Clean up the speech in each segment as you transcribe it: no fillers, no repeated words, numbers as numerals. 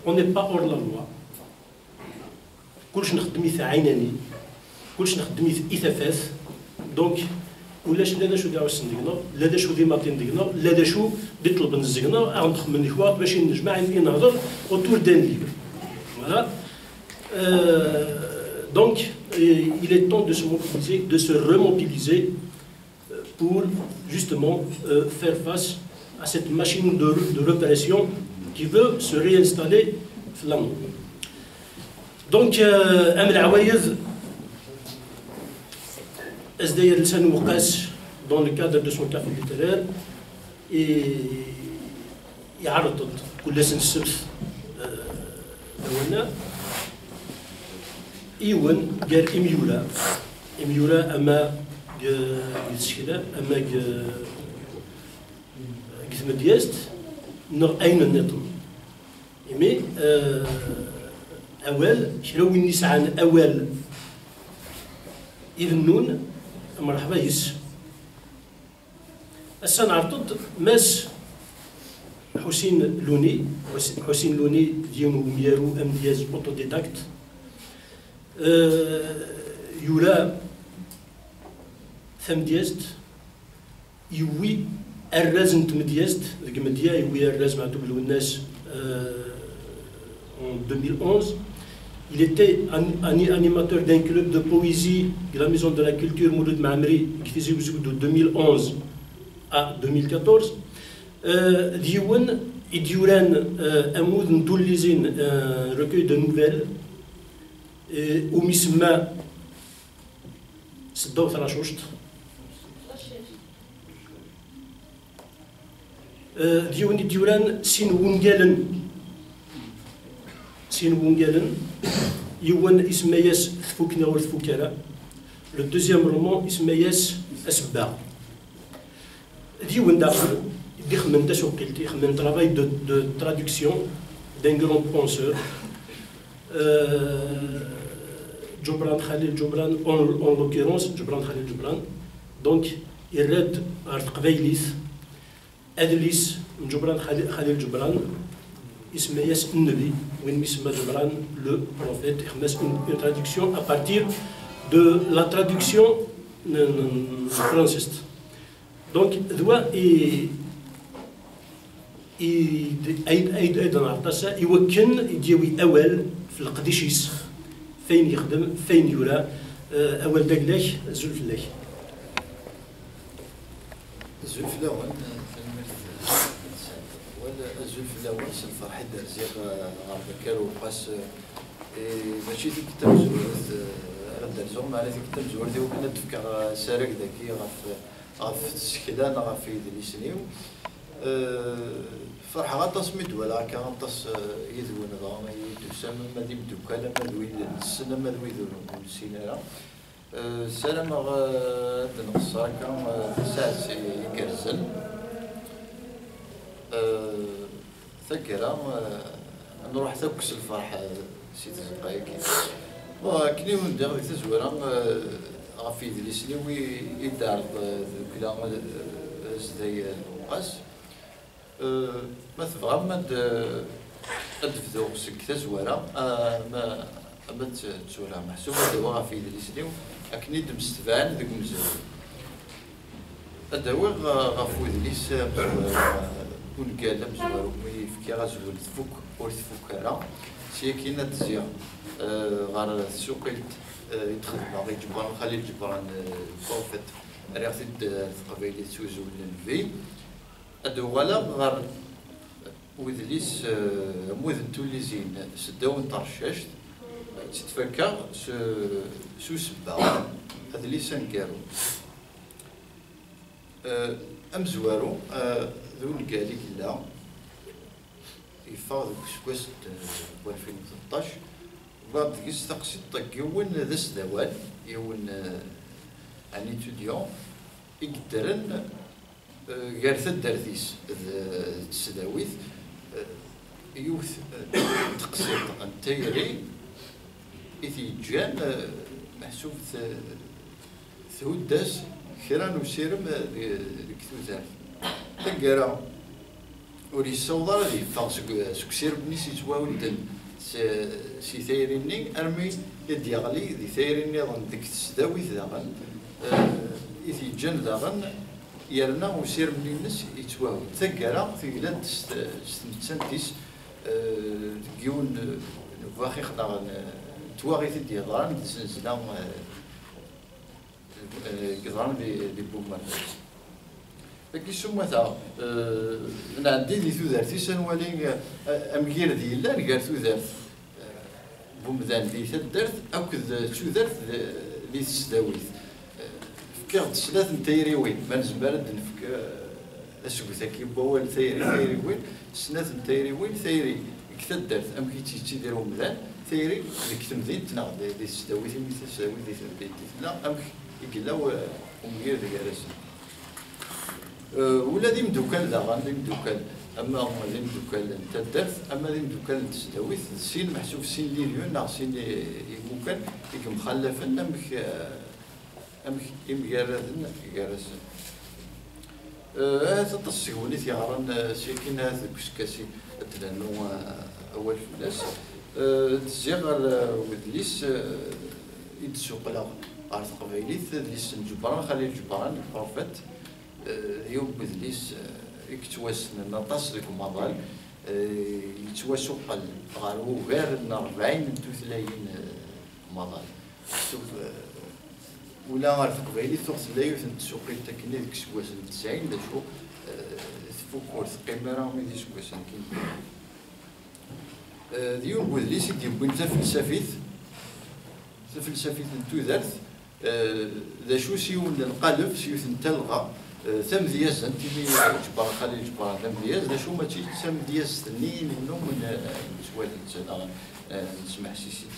اون ني با اور لا لوا، كلش نخدميت عيناني، كلش نخدميت إثافاث، دونك ولاش لا شو داعو السندقنا، لا شو ديما تندقنا، لا شو ديطلب نزقنا، غندخل من الكوا باش نجمع نهضر اوتور دان ليبر. فوالا. Donc, il est temps de se mobiliser, de se remobiliser pour justement faire face à cette machine de répression qui veut se réinstaller dans le monde. Donc, Amel Awaïd, SDR Lsan Waqas, dans le cadre de son café littéraire, يعرض كل سنة السبت دولنا إيون قال إميولا أما يتشكلا أما قسم دياست نغ أين النظم إمي أول شراوي نسعان أول يذنون مرحبا يس السنة عرضت ماس حسين لوني ديونو ميارو أم دياز أوتوديداكت يورا ثم دياست يوي الرازن تمدياست ذيك مديا يوي الراز مع دوبل الناس en 2011. Il était animateur d'un club de poésie de la Maison de la Culture Mouloud Maamri qui faisait de 2011 à 2014. ديون يديوران أمود ندوليزين recueil de nouvelles ومسمى سداو ثراشوشت ديوران سين وونجالن يوان اسمياس ثفوكنا والثفوكرة. لو دوزيام رومون اسمياس أسباع ديون داخل يخمن تاش وقلتي يخمن travail de traduction d'un grand penseur جبران خليل جبران en l'occurrence جبران خليل جبران. دونك يرد عرض قبيليث أدليس من جبران خليل جبران اسمياس النبي وين يسمى جبران le prophète يخمس une traduction à partir de la traduction française. دونك ذوا أيضا عطاسة يوكن يديوي أول في القديشيس فين يخدم فين يرى أول دقلاش زلف الله زلف الأول ولا زلف الأول سنفرح الدرزيق عربكار وقاس ماشي ديك كتاب زورث الدرزوم على ديك كتاب زورث وكنا تفكر سارق ذكي غاف السكلان غاف يدلي سنيو فرحة غطاس مدولا كغطاس يذون ضامي يدوسام ما دي بدوكالا ما دوي السنة ما دوي ذون السينارا سلام تنقصا كان ساس يكرزل ثكرا نروح ثوكس الفرحة سيت زقايكي وكني وندير ذيك الزوارا غافي يدلي سنيو يدار كلا زداي الوقاس ما تبغى ما تفذو سك تزوارا ما تزورا محسوب دوا في ديسنيو اكني دمستفان ذوك مزال اداوي غافو ديس كون قال مزوار ويفكي غازول تفك ور تفكرا سي كينا تزيا غار السوق يدخل باغي جبران خليل جبران بروفيت رياضه قبيله سوزو للفي أدوالا غير وذليس موذن توليزين سداون طرشاشت تتفكر سو سبا هذا لي سانكارو أمزوارو ذو الكالي كلا يفاض كسكوس 2013 وبعد كيس تقصي يون ذا سداوان يون ان إتوديون يقدرن غير الدرتيس السداويث يوث تقصير انتيري إثيجان محسوب ثوداس خيران وسيرم كثوزار تلقارا وليسوض راه يفاق سكسير بني سيتواولدن سي ثايريني ارمي يدي يغلي دي ثايريني ظن ديك تسداويت داغن إذا جن داغن يرنا وسير بني الناس يتواول ثقرا في بلاد تسنتيس كيون نفاخي خنا تواغي تدي ضران زنا كضران دي بومان لكن سمى ثا أنا عندي دي ثوذارتي سنوالي أمكير دي لا نقال ثوذارت بومدان دي ثدرت أو كذا ثوذارت دي تسداويت فكرت سلاث نتايري وين ما نزمر نفك أسوثا كي بوال ثايري وين سلاث نتايري وين ثايري كثدرت أمكي تيدير بومدان ثايري ديك تمدين تناغ دي تسداويت مي تسداويت دي ثدرت لا أمكي يقلاو أمكير دي كارسن ولا دي مدوكال داغان دي مدوكال اما دي مدوكال انت درت اما دي مدوكال تسداويت سين محسوب سين ليليون ناغ سين ممكن يك مخلفن امك يمجردن يجرسن هذا تصيوني تيعرن سيكين هذا كسكاسي تلانو اول في الناس تزيغ ودليس يتسوق لا عرض قبيليت ليس الجبران خلي الجبران البروفيت يوم بذليس يكتواسن نطاس ديك المظال يتواسو قل غارو غير 40 توثلاين مظال شوف ولا غير قبيلي ثوخ لايوث نتسوقي تاكني ديك سواسن 90 دا شو تفكر ثقيمه راهم يدي سواسن كاين ديوم بذليس يدير فلسفيت نتوذرت ذا شو سيون القلب سيوث نتلغى ثم دياز انت جبار خلي جبار ثم دياز ذا شو ما تجي ثم دياز تنين منهم من سوال نسمع سيسيت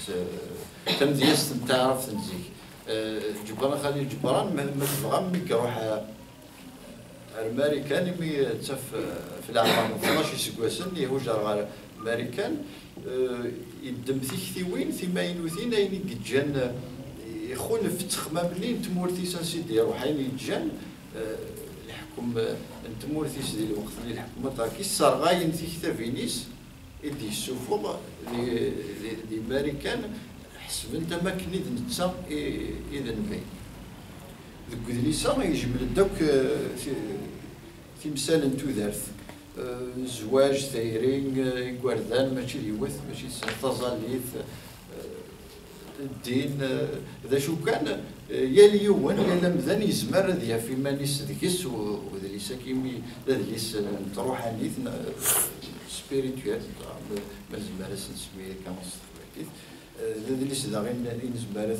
ثم دياز تعرف تنزيك جبار خلي جبران ما تبغى مي كروح الامريكان مي تف في العام 12 سكواسن يهو جار الامريكان يدم ثيوين ثماين وثين اين يتجن يخون في التخمام منين تمورتي سانسيدي يروحين يتجن الحكم انتمورتي سدي الوقت اللي الحكومه تاكي الصرغاين في كتابينيس يدي السفوق دي امريكان حسب انت ما كنيد نتا اذا نبي ذوك دليسا يجمل دوك في مثال انتو دارت زواج ثايرين يقردان ماشي اليوث ماشي تظليت الدين ذا شو كان يا اليوم يا لمذان يزمر ذي في مانيس ذكيس وذليس كيمي ذليس تروح نيث سبيريتوال ما زمر نسمي كنص ذليس ذا غير نزمر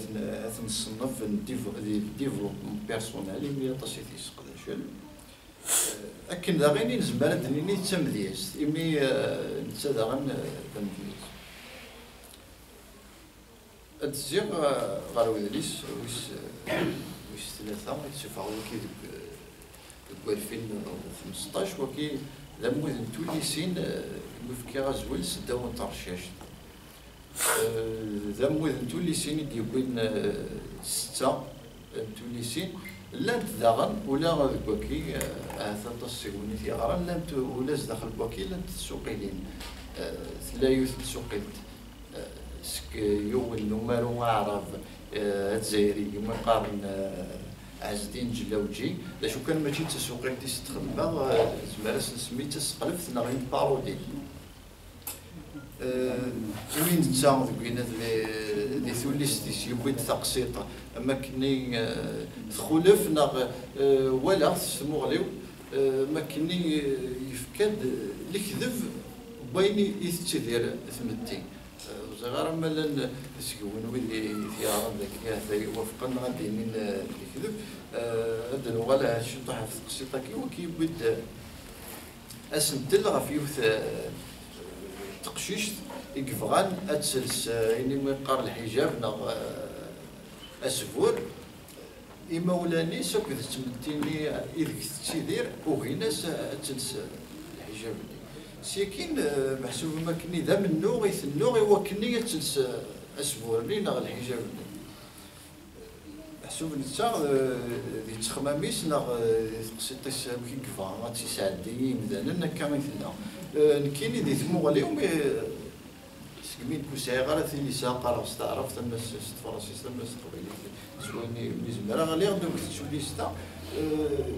نصنف ديفلوبمون بيرسونيل مي طاسيتي سقداشل أكن ذا غير نزمر دنيني تمديس إمي نتا ذا غير تمديس الزيغ غير ودليس ويس ثلاثة يتشوف كي ديك 2015 وكي لمود توليسين مفكي غزول سداو نترشاش لمود توليسين ديوين 6 توليسين لانت داغن ولا غدكوكي هذا تصيوني في غران لانت ولا داخل بوكي لانت تسوقيلين ثلاث تسوقيلت يوم نمارو عرب الجزائري يوم قارن عز الدين جلاوجي لا شو كان ماشي تسوقين تستخدم زمارس نسمي تسقلف نغيم بارودي وين نتا كاين لي ثوليستيس يبغي تقسيطه اما كني تخولف نغ ولا سموغليو ما كني يفكد الكذب بيني يتدير ثمتي زغار مالا تسكون ويلي ثيارا ذاك هذا وفقا غادي من الكذب هذا ولا شطح في القسيطه كي بد اسنتل غف يوث تقشيش يقفغان اتسلس يعني ما يقار الحجاب نغ اسفور إما ولاني سوك تمتيني إذا تسيدير وغيناس اتسلس الحجاب سيكين محسوب ما كني ذا من نوغي النوغي وكني يتلس اسبورني نغ الحجاب محسوب نتا دي تخماميس نا تقسيطيس كيكفا غاتي سعدي مثلا كامل ثنا نكيني دي ثموغلي سكمين كوسعي غير ثاني ساقا استعرف تما فرنسيس تما قبيلي سواني مزمرا غالي غدو تشوليستا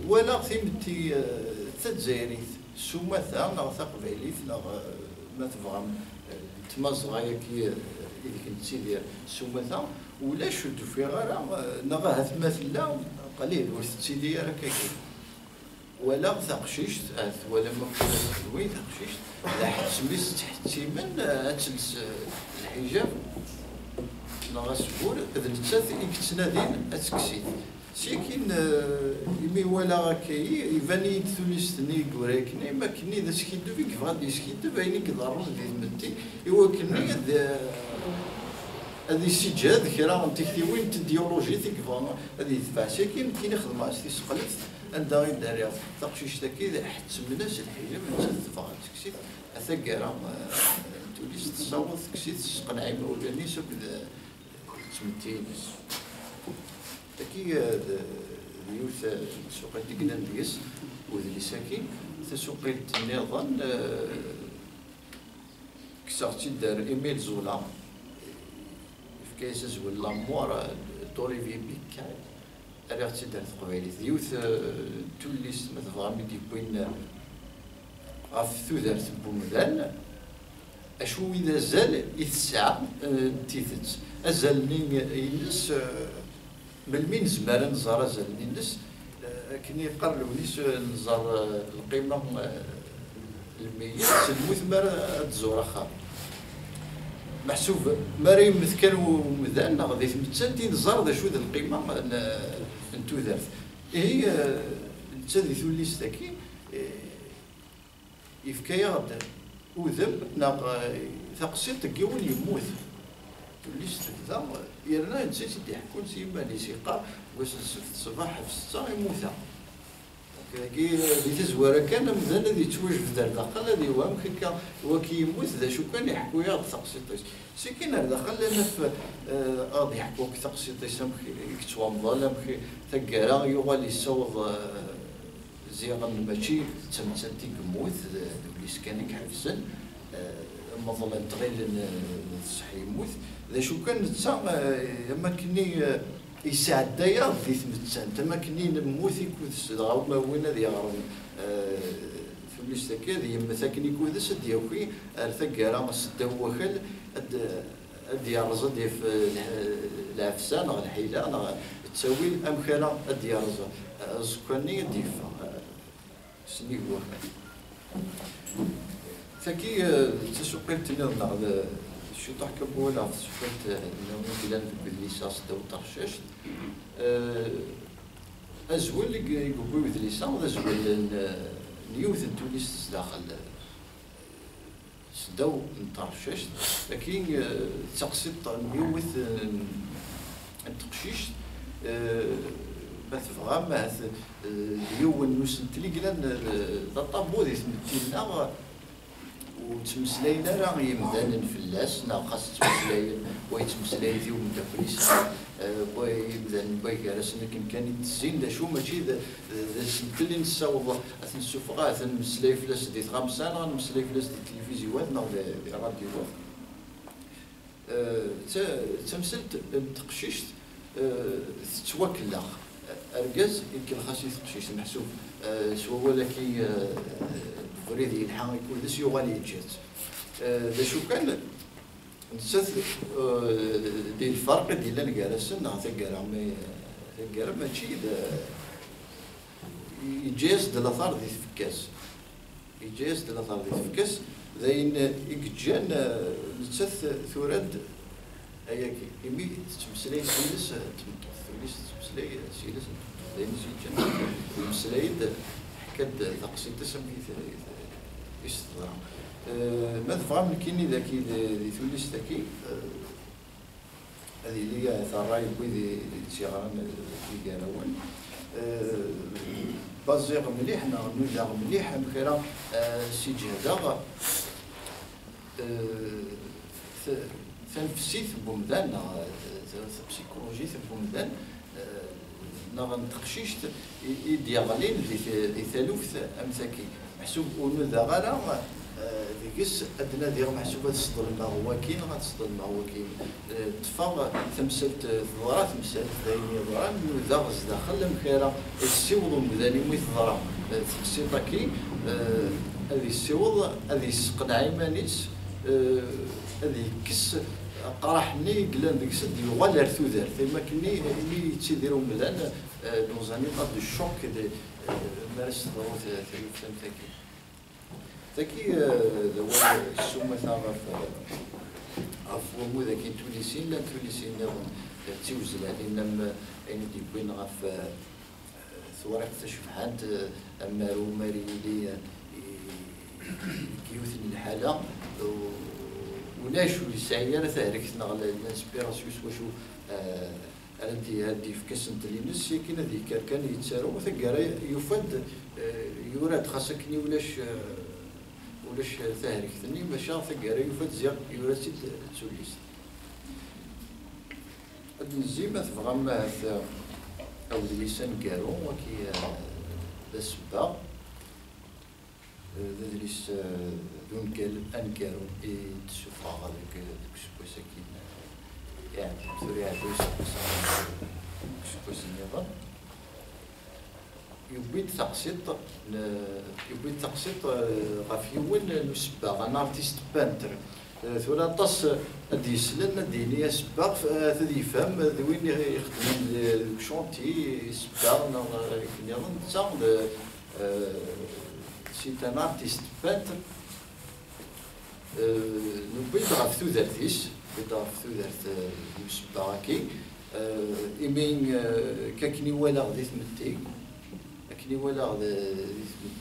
ولا ثيمتي تزايري سوما ثا نا قبيلي نا ما تفهم تمازغا كي اللي كنتي ديال سومثا ولا شد في غير نغا مثلا قليل ورثتي لي راه كاين ولا ثقشيشت ولا ما وين ثقشيشت لا حد سميت تحتي من تلس الحجاب نغا سبور اذا نتا كتنادين اتكسيت سيكين يمي ولا كاي يفاني ثوليستني كوريكني ما كني ذا سكيدو فيك غادي سكيدو بايني كضرب ديال متي ايوا كني هذه السجاد كرا تكتي وين تديولوجي تيك فانا هذه تبع ساكن كاين خدمه سي سقلت عندها غير داريا تقشيش تاكي حتى من الناس الحجاب انت تفغ تكسيت اثقرا توليس تصاوب تكسيت قنعي ولا نيس وكذا تمتين تاكي ديوث سوق ديكنا نديس وذلي ساكن تسوقيت النظام كسرتي دار ايميل زولا كيسز ولا مور طوليفي بيكاي اريغتي دارت قبيلي ديوث توليس ما تفهمي ديبوين غاف ثودرت بومدان اشو اذا زال يتسع تيثت ازالني ينس بالمين زمارا نزار ازالني ينس كني قرر وليس نزار القيمه الميت سلموث مار تزور خا محسوب مريم مثكن ومذان غادي تمتسنتي نزار ذا شو ذا القيمه انتو ذات هي تسدي ثوليس ذاكي يفكايا غدا وذم ناق ثقسيط تقيول يموت توليس كذا يرنا نسيت يحكون سيما لي سيقا واش الصباح في 6 يموت كي تزوار كان مزال هذه توجف دار داخل هذه وهم كيكا وكي يموت ذا شو كان يحكوا يا تقسيطيس سكين داخل لنا في غادي يحكوا تقسيطيس كتوا مظلم ثقرا يغالي يصوض زيغن ماشي تمتنتي كموت وليس كان يحفزن مظلم تغيل صحي يموت ذا شو كان تسا لما كني يساعد دايا في ثمتسان تما كني نموت يكوذس غاو ما وين هذه غرام في بليس تاكا ذي مساكن يكوذس دياوكي ثقارا مسدا وخل الديارزا دي في العفسان غا الحيله انا تساوي امخاله الديارزا زكاني ديفا سني هو فكي تسوقيت لنا شو تحكي بولا في سوقت انه بلان في الليسانس دو طرشاش ازول اللي يقولوا في الليسانس ازول نيوث تونس داخل سداو طرشاش لكن تقصيد نيوث التقشيش بث فغام يوم نسنتلي قلنا الطابو ذي ثمتينا وتمسلاينا راه يمدان فلاس ناقص تمسلاين ويتمسلاي ذي ومدافليس ويبدان بايكارس لكن كان يتزين دا شو ماشي ذا سنتلي نساوض نسوفغا نمسلاي فلاس دي غامسان نمسلاي فلاس دي التلفزيونات نا دي راديوات تمثلت تقشيشت تتوكل اركاز يمكن خاص يتقشيش محسوب سوا ولا كي فريد يلحق يكون داس يغالي يجات ذا شو كان نسات ديال الفرق ديال الكراسن ثقرا ثقرا ماشي يجاز د الاثار ديال الفكاس يجاز د الاثار ديال الفكاس زين يجان نسات ثوراد هياك يمي تمسلاي سيلس تمسلاي تمسلاي سيلس زين سيجان تمسلاي حكات تقصيد تسمي استطاع ما تفهم كيني ذاكي ذي ثوليس ذاكي هذه اللي هي ثراي بوي تيغران في كاروان بازيغ مليح نوزاغ مليح بخيرا سي جهدا تنفسيت بومدان بسيكولوجي بومدان نغن تقشيشت يديغلين ذي ثالوث أمثاكي محسوب ونذا غالا ديكس أدنى ديال محسوبة تصدر المغواكين غتصدر المغواكين تفاغ تمثلت ضرا تمثلت دايمي ضرا ذا غزداخل مخيرة السيوض مداني ميت ضرا تقسيطاكي هذه السيوض هذه السقن عيمانيس هذه كس قراحني قلان ديكس يغال ارثو دار ثم كني اللي تيديروا مدان نوزاني قد الشوك مارس ضروت ثلاث تاكي تاكي هو السومة ثاغر عفوا مو ذاك تونسيين لا تونسيين تيوزل يعني نم يعني ديكوين غاف ثورات تشبحات أمارو ماريلي كيوثني الحالة وناشو السعيانة تهركتنا على الانسبيراسيوس وشو هادي في كسنت لينس كاين هذيك كان يتسارو وثقارا يفد يوراد خاصكني ولاش تهركتني باش ثقارا يفد زيق يوراد سيد تسوليست هاد الزيمة تبغى ما أو اللسان كارو وكي السبا ذليس دون أنكارو تشوفها هذاك سكوساكين يعني سوري عدوس سكوسين يظن يبيد تقسيط غافيون نسبا أنا ارتيست بانتر ثولا طاس هادي يسلن هادي يسباق هادي يفهم وين يخدم شونتي يسباق يظن تا سيت ان ارتيست بانتر نبيد غاف ثوذرتيس بيد غاف ثوذرت يسباقي إيمين كاكني ولا غادي تمتي كاكني ولا غادي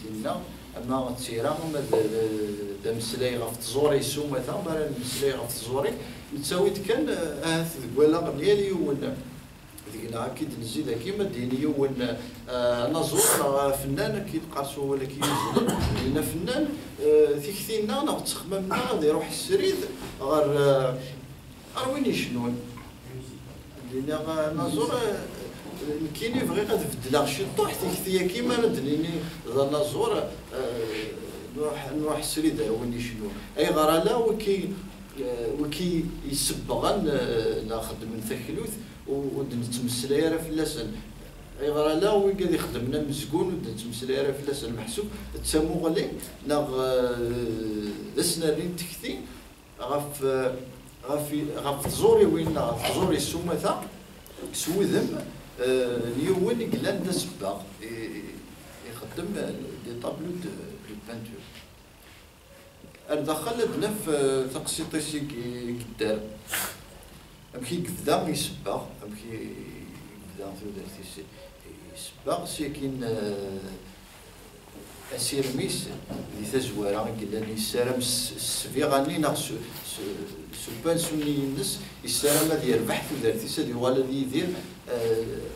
تمتينا أما تسيرا هما دا مسلاي غاف تزوري سوما تا مرا مسلاي غاف تزوري نتساويت كان ولا مليال يون ديكنا أكيد نزيد كيما ديني يون نزور فنان كيتقارسو ولا كيوزن لأن فنان تيكثينا ناغ تخممنا غادي يروح السريد غير وين يشنون لأن نزور كاين يبغي غادي يبدل شي طوح تيكثيا كيما ندنيني ذا نزور نروح السريد وين يشنون أي غرا لا وكي يسبغن ناخذ من ثكلوث ونتمسلا راه في اللسان اي غرا لا وين قاعد يخدمنا مسكون ونتمسلا راه في اللسان محسوب تسمو غلي ناغ لسنا تكثي غاف تزوري وين غاف تزوري السومه سوذم اليوم قلان دا سباق يخدم دي طابلو دو بانتور دخل بنف تقسيطي سي كدار أمكي قفدا يسباغ أمكي قفدا ثودرتي يسباغ سيكين أسير ميس اللي تزوارا قلنا يسارم السفيغاني ناغ سبان سني الناس يسارم هذا يربح ثودرتي سادي ولا يدير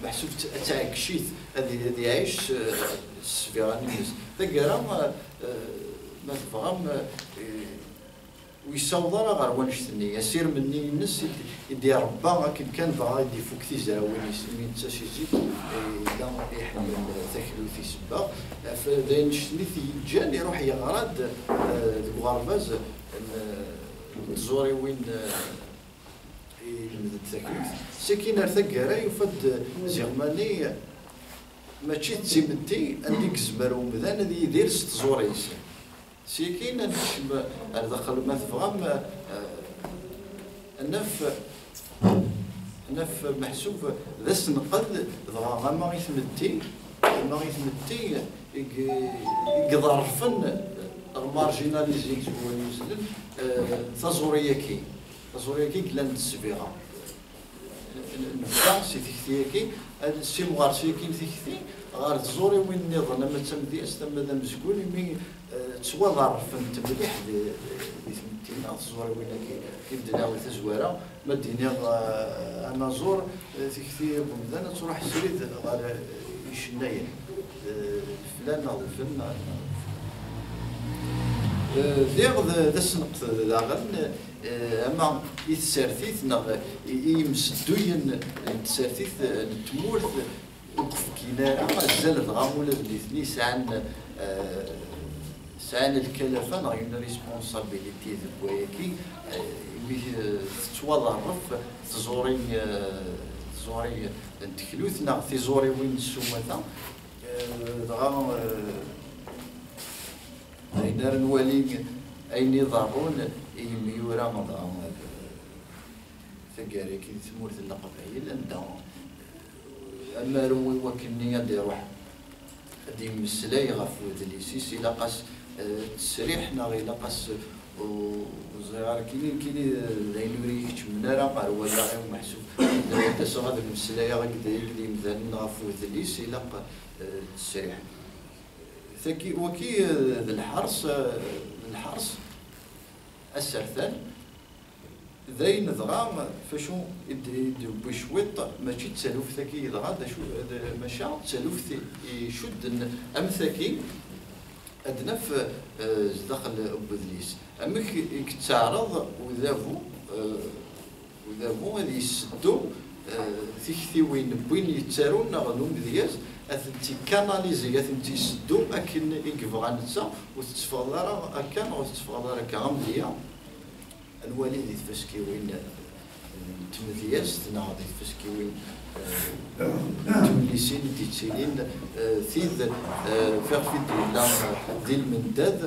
محسوب تعكشيت هذه يعيش السفيغاني الناس تقرا ما تفهم ويصور غير ونشتني يسير مني الناس يدي ربا كان بغا يدي فوق تيزراوين يسمين تا شي زيت لا يحمل ثكلو في سبا فدا نشتني تيجان يروح يغرد الغرباز الزوري وين الثكلو سكين ارثقرا يفد زغماني ماشي تزيمتي عندك زمر ومذان هذه يدير ست زوريس سيكين نشم دخل ما تفهم نف محسوب ذا سنقد ضغا ما يثمتي يقدرفن المارجيناليزي هو يوزن تزوريكي كلان السبيغه نفع سي تكتيكي هاد السي مغار سيكين تكتي غار تزوري وين نظن ما تمدي استمد مسكون مي تسوى فهمت مليح لثمتينا تزوري وين كيبدا تزواره ما ديني انا زور تكتي بمدان تروح السريد غار يشنايا فلان الفن ديغ ذا السنقط داغن اما يتسارثيث يمسدوين يتسارثيث التمورث وقف كينارا زال غامولا الاثنين سعان الكلفه نغينا ريسبونسابيليتي ديالكي تتوظف تزوري نتكلوث تزوري وين السومه دغا دار نوالي اين يضرون يميورا ثقاري كي تمورث القبائل عندها اما روي وكني غادي يروح غادي يمسلاي غاف ودليسيس الا قاس التسريح نا الا قاس وزغار كاين داين يوري يكتمنا راه ولا غير محسوب دابا تا غادي المسلاي غادي مثلا غاف ودليس الا التسريح ثكي وكي الحرس السرثان ذاين ضغام فاشو يدوي شويط ماشي تسالوف ثكي ضغا شو ماشي تسالوف يشد ام ثكي ادنا في داخل بودليس اما كتعرض وذافو غادي يسدو ثيكثي وين يتسارون نغنو مدياز اثنتي كاناليزي اثنتي يسدو اكن يكبغى نتا وتتفضل اكن وتتفضل كغمديه الوالد يتفسكيوين تمثياس تناضي يتفسكيوين توليسين ديتسيلين ثيذ فيغ لا ديال المنداد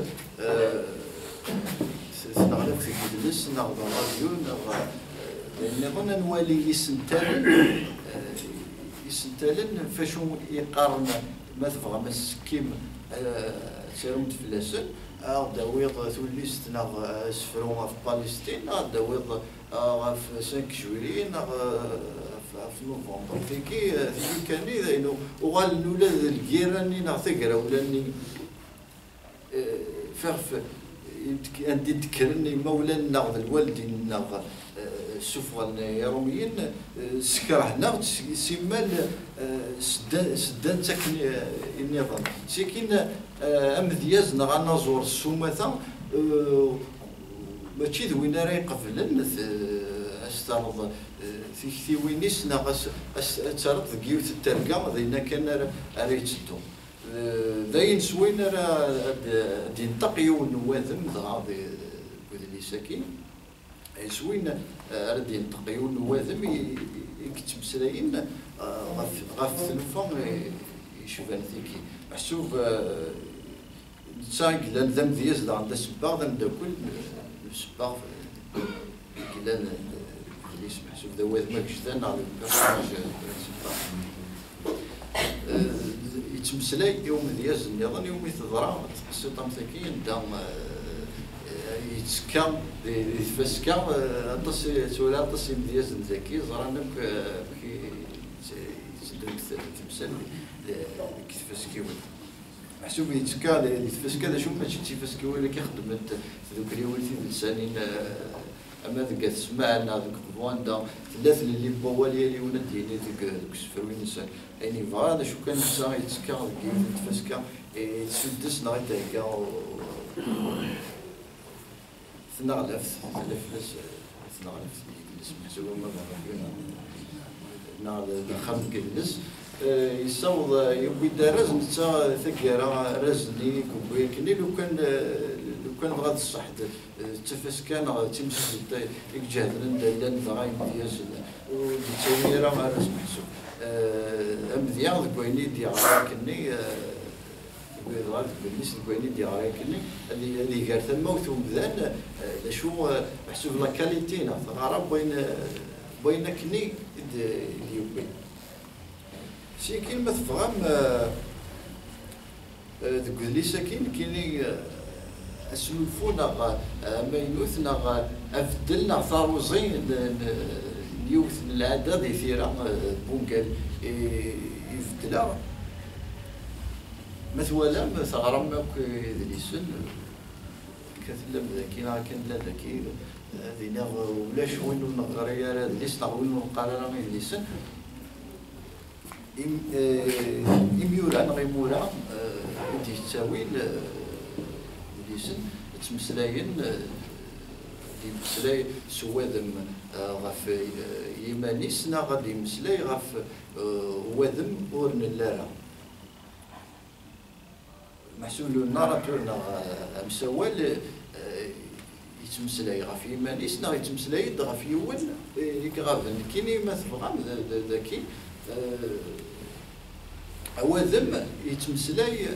نغلق في كدلس نغض راديو لان غنا نوالي يسنتالن فاشو يقارن ما تبغى ما السكيم تساومت فلاسن داويض توليست ناغ سفرون في بالستين داويض في 5 جويلين في نوفمبر فيكي كاني داينو وغال الولاد الكيراني ناغ ثقرا ولاني فاغ عندي تذكرني مولانا ناغ الوالدين ناغ السفران يروميين سكرهنا سيمال سدان تاكن النظام ساكن امدياز نغا نزور السومه ماشي دوين راه يقفلن استعرض في كثيوينيس ناقص ترد كيوت الترقه دينا كان راه يتسدو داين سوين راه ينتقيو النواذم دغا اللي ساكن سوين راه ينتقيو النواذم يكتب سلاين غاف التلفون يشوفان ثيكي محسوب تساق لازم دياز دا عندها سباغ دا كل سباغ كلا اللي محسوب دواز ما كشتان على البرنامج يتمسلاي يوم دياز النظام يوم يتضرع تقصيط مساكين دا يتسكا يتفسكا اطس تولى اطس دياز ذكي زرانا كي تمثل كيتفسكيو محسوب يتسكا يتفسكا شو ماشي تيفسكيو ولا كيخدم ذوك اليوالتي لسانين اما ذاك تسمعنا ذوك بواندا ثلاث اللي بوالي اللي ولد ديالي ذوك السفروين نسان يعني فوالا شو كان نسا يتسكا يتفسكا يتسدس نغيت هكا ثنغلف محسوب ما نار الخمس كلس يصوض يبي دارز نتا ثقيرة رزني كوبي كني لو كان بغا الصح التفسكان تمسك يجهد لنا دغاي دياز والتميرة ما راس محسوب امديان كويني ديال كني غاد بالنسبه لكويني ديال كني اللي غير ثموت ومذان شو محسوب لا كاليتينا غرب بين كني اليوبي شي كلمة تفهم تقول لي ساكن كيني اسلوفونا ماينوثنا افدلنا ثاروزين اليوث العاده دي ثيرا بونكال يفدلا مثلا ثغرم دليسن كثلم ذاكي كان لا ذاكي هذينا ولا شوين نغريا هذا ليس نغوين نقال راه دليسن إميورا نغيمورا دي تساوي ديسن يتمسلاين يمسلاي سوادم غف يمانيس نا غادي يمسلاي غف وادم ورن اللارا محسوب له الناراتور نا مسوال يتمسلاي غف يمانيس نا يتمسلاي غف يول ليك غافن كيني ما تبغى ذاكي وادم يتمسلاي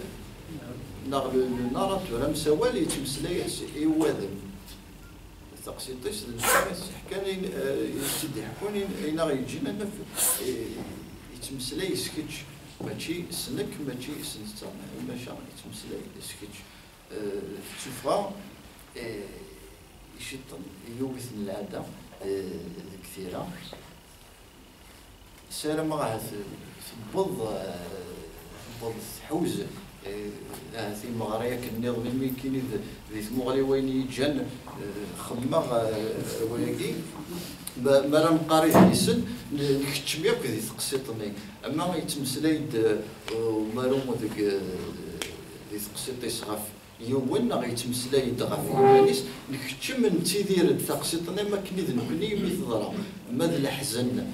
نغل الناراتور مسوال يتمسلاي يوادم تقسيطيس كان يسدي حكوني اين غيجينا يتمسلاي سكتش ماشي سنك ماشي سنتا ماشي يتمسلاي سكتش تشوفها يشطن يوث العاده كثيره سلام راه تبض تحوز في مغريا كنظم الميكيني ذي ثمغلي وين يجان خمغ وياكي ما راه نقاري السن نكتشم ياك ذي تقسيطني اما يتمسلايد ومالوم ذاك ذي تقسيطي صغاف يونا غيتمسلايد غاف يمانيس نكتشم نتيدير تقسيطني ما كني ذنبني مثل ضرا ما ذا الحزن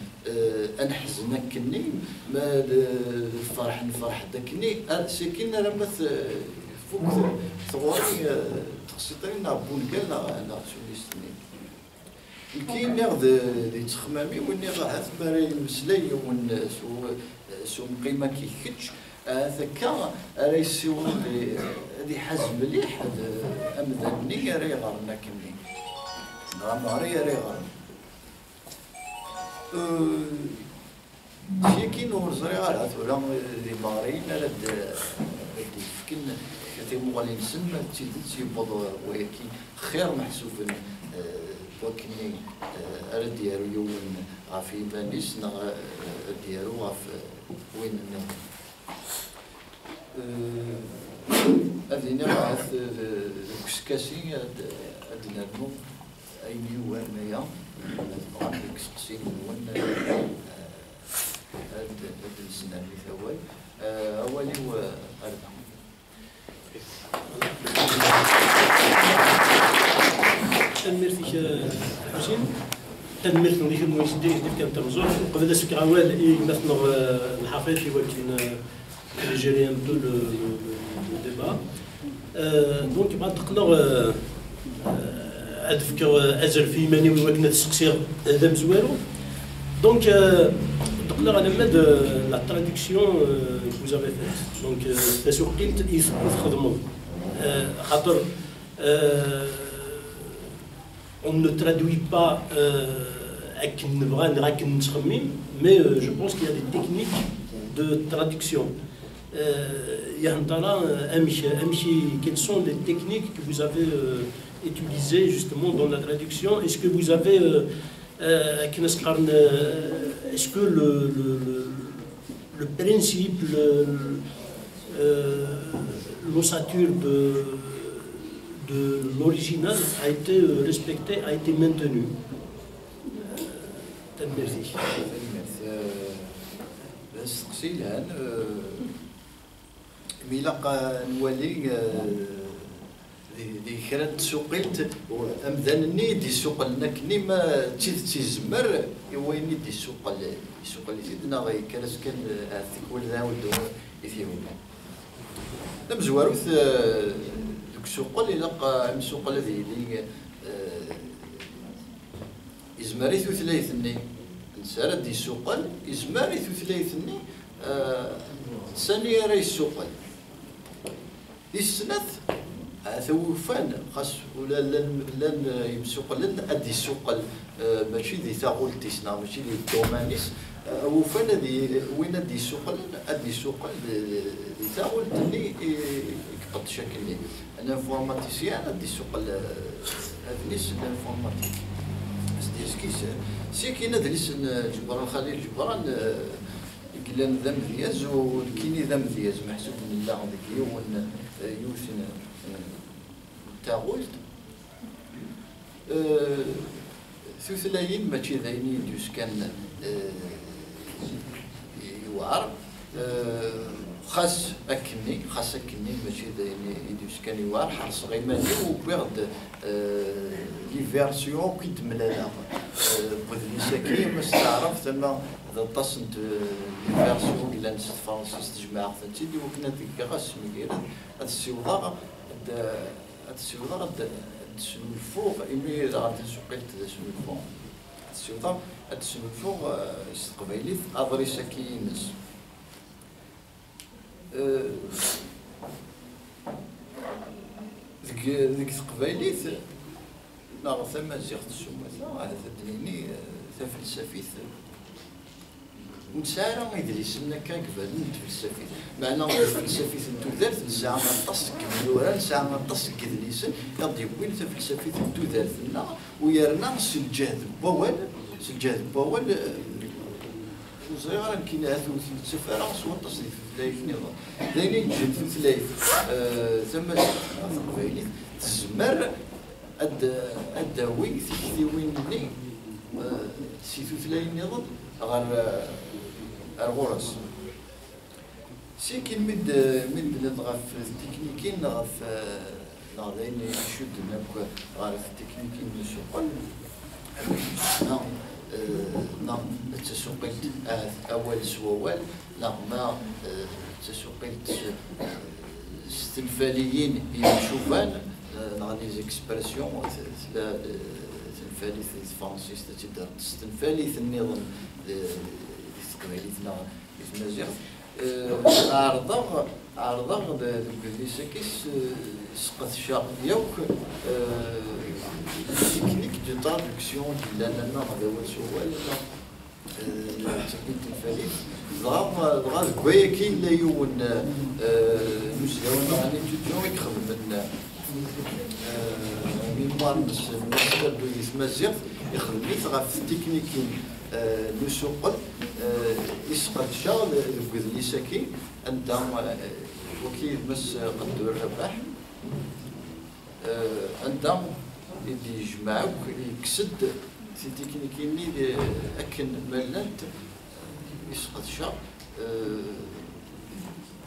انحزن كني ما الفرح نفرح داكني ساكن راه ما فوق ثواني تقسيطين بون قال لا سوليستني كاين ناخذ لي تخمامي واني راه ثماري مسلاي ون سو قيمه كيكتش ذاك راه يسوي هذه حزم مليح امذني راه يغرنا كني راه مغري راه يغرنا شيكين ورزري على ولا لي مارين على يمكن كثير مغالين سن تيدت يبض ولكن خير محسوب وكني على ديالو يوم غافي بانيس نا ديالو غاف وين هذه نرى كسكاسي ادنا نو اي نيو هنايا طبعا كسكسي هو هاد السنه اللي ثوال اولي واربع تنميرتك حسين تنميرت نضيف المويسدي كان ترزوح قبل سك عوال مثلا الحقيقي ولكن جيري ان بو لو ديبا دونك بعد تقنر ادفكر ازل في ماني وكنا تسقسي هذا مزوالو دونك تقنر على مد لا تراديكسيون vous avez faite donc تسوق قلت يخدموا خاطر on ne traduit pas mais je pense qu'il y a des techniques de traduction. Quelles sont les techniques que vous avez utilisées justement dans la traduction? Est-ce que vous avez est-ce que le principe, l'ossature de l'original a été respecté, a été maintenu? Merci. سقسي الان ميلاقا نولي دي كرات سوقيت امذانني دي سوق لنا كني ما تيزمر يويني دي سوق اللي سيدنا غي كراس كان هذيك ولدا ولدو اثيوبيا دابا زواروث دوك السوق اللي لقى السوق الذي إزماري ثلاثني نسارد دي سوقل إزماري ثلاثني ثاني راي السوقل السنة ثوفان خاص ولا لن يمسوق لن أدي سوقل ماشي دي ثاغول تيسنا ماشي دي دومانيس وفان دي وين دي سوقل أدي سوقل دي ثاغول تني يقط شكل لي أنا فورماتيسيان أدي سوقل هذنيس الانفورماتيك سي كاين هذا ليس جبران خليل جبران كلان ذا مذياز وكيني ذا مذياز محسوب من الله ذاك يوم يوثن تاغولت ثلاثين ماشي ذايني دوس كان يوعر خاص اكني خاص ساكني ماشي يدوس كان يوار حرص غيماني وبيغد لي فيرسيون كي تملالا بوذني ساكي ما تعرف ثم تصنت لي فيرسيون إلا نست فرنسيس تجمع ثانتي وكنا ديك غاس ميغير هاد السيوضه تسنو الفوق إمي غادي سوقيت تسنو الفوق السيوضه تسنو الفوق استقبايليت أضري ساكي ينس ذيك تقبايليت ناغ ثم زيغ السموثة على تدنيني فلسفيت نسارا ما يدريس لنا كان قبل نتفلسفيت معنا فلسفيت نتودرت نساعة نطسك بلورا نساعة نطسك كدليسن يضي وين فلسفيت نتودرت لنا ويرنا سجاد بوال صغيرا كاين هذو السفاره سوا تصريف ثلايف نظام دايرين جد ثلايف ثم قبايلي تزمر الداوي وين ني سيتو ثلايف نظام غير الغرس سي كاين من نضغف التكنيكين نضغف دايرين يشد غير التكنيكين نسوق نعم تسوقيت أول سوال نعم تسوقيت استنفاليين يشوفان نعم لي زيكسبرسيون تنفالي فرنسيس تقدر تستنفالي في النظام تقبيليتنا في مزيغ عرضا ليساكيس سقط الشاق ديالك تكنيك دو ترادكسيون ديال لنا هذا هو السؤال تكنيك الفريق دغا كوايا كاين لا يون نسلاونا على تيجون يخدم من ميموار مستر بويس مزيغ يخدم لي في التكنيكين لو سوق يسقط شغل لي ساكي انت وكيل مس قدر الرباح انت اللي يجمعوك يكسد في تكنيكيني اكن ملات يسقط شغل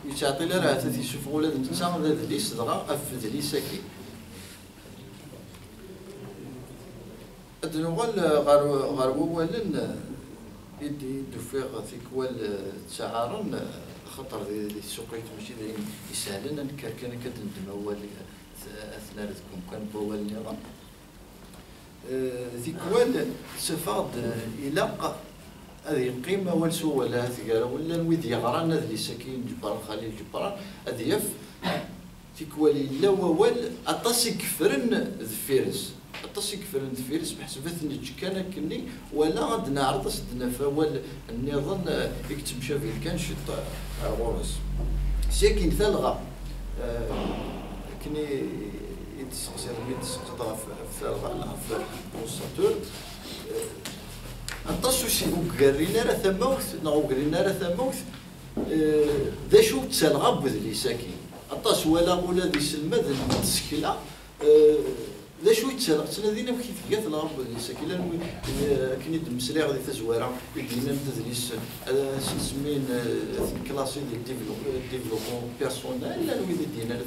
يتعطي لها راه تيشوف ولاد نتا هذا اللي صدغا افد لي ساكي ادنوال غار ولن يدي دوفيغ ثيكوال تعارن خطر اللي سوقيت ماشي يسهلنا كان كندم اول اثناء تكون كان بوال النظام ثيكوال سفاد الى هذه قيمه والسو ولا ثقاله ولا الويد يغران هذا اللي ساكين جبران خليل جبران هذا يف ثيكوال لا وال اطاسي كفرن ذفيرس اطاسي كفرن ذفيرس بحسبتني كان كني ولا غاد نعرض صدنا فوال النظام يكتب شافي كان شط غورس ساكن ثلغه كني يتسقسي يتسقط في ثلغه في البوستاتور انطسو شي وكرينا راه ثموت نو كرينا راه ثموت ذا شو تسالغا بذلي ساكن انطس ولا دي سلمد التسكيله ذا شو تسالغ تنادينا كي تلقات الغرب بذلي ساكن كني دمسلي غادي تزواره يدينا تدريس سمين كلاسي ديال ديفلوبمون بيرسونيل لا نولي دينا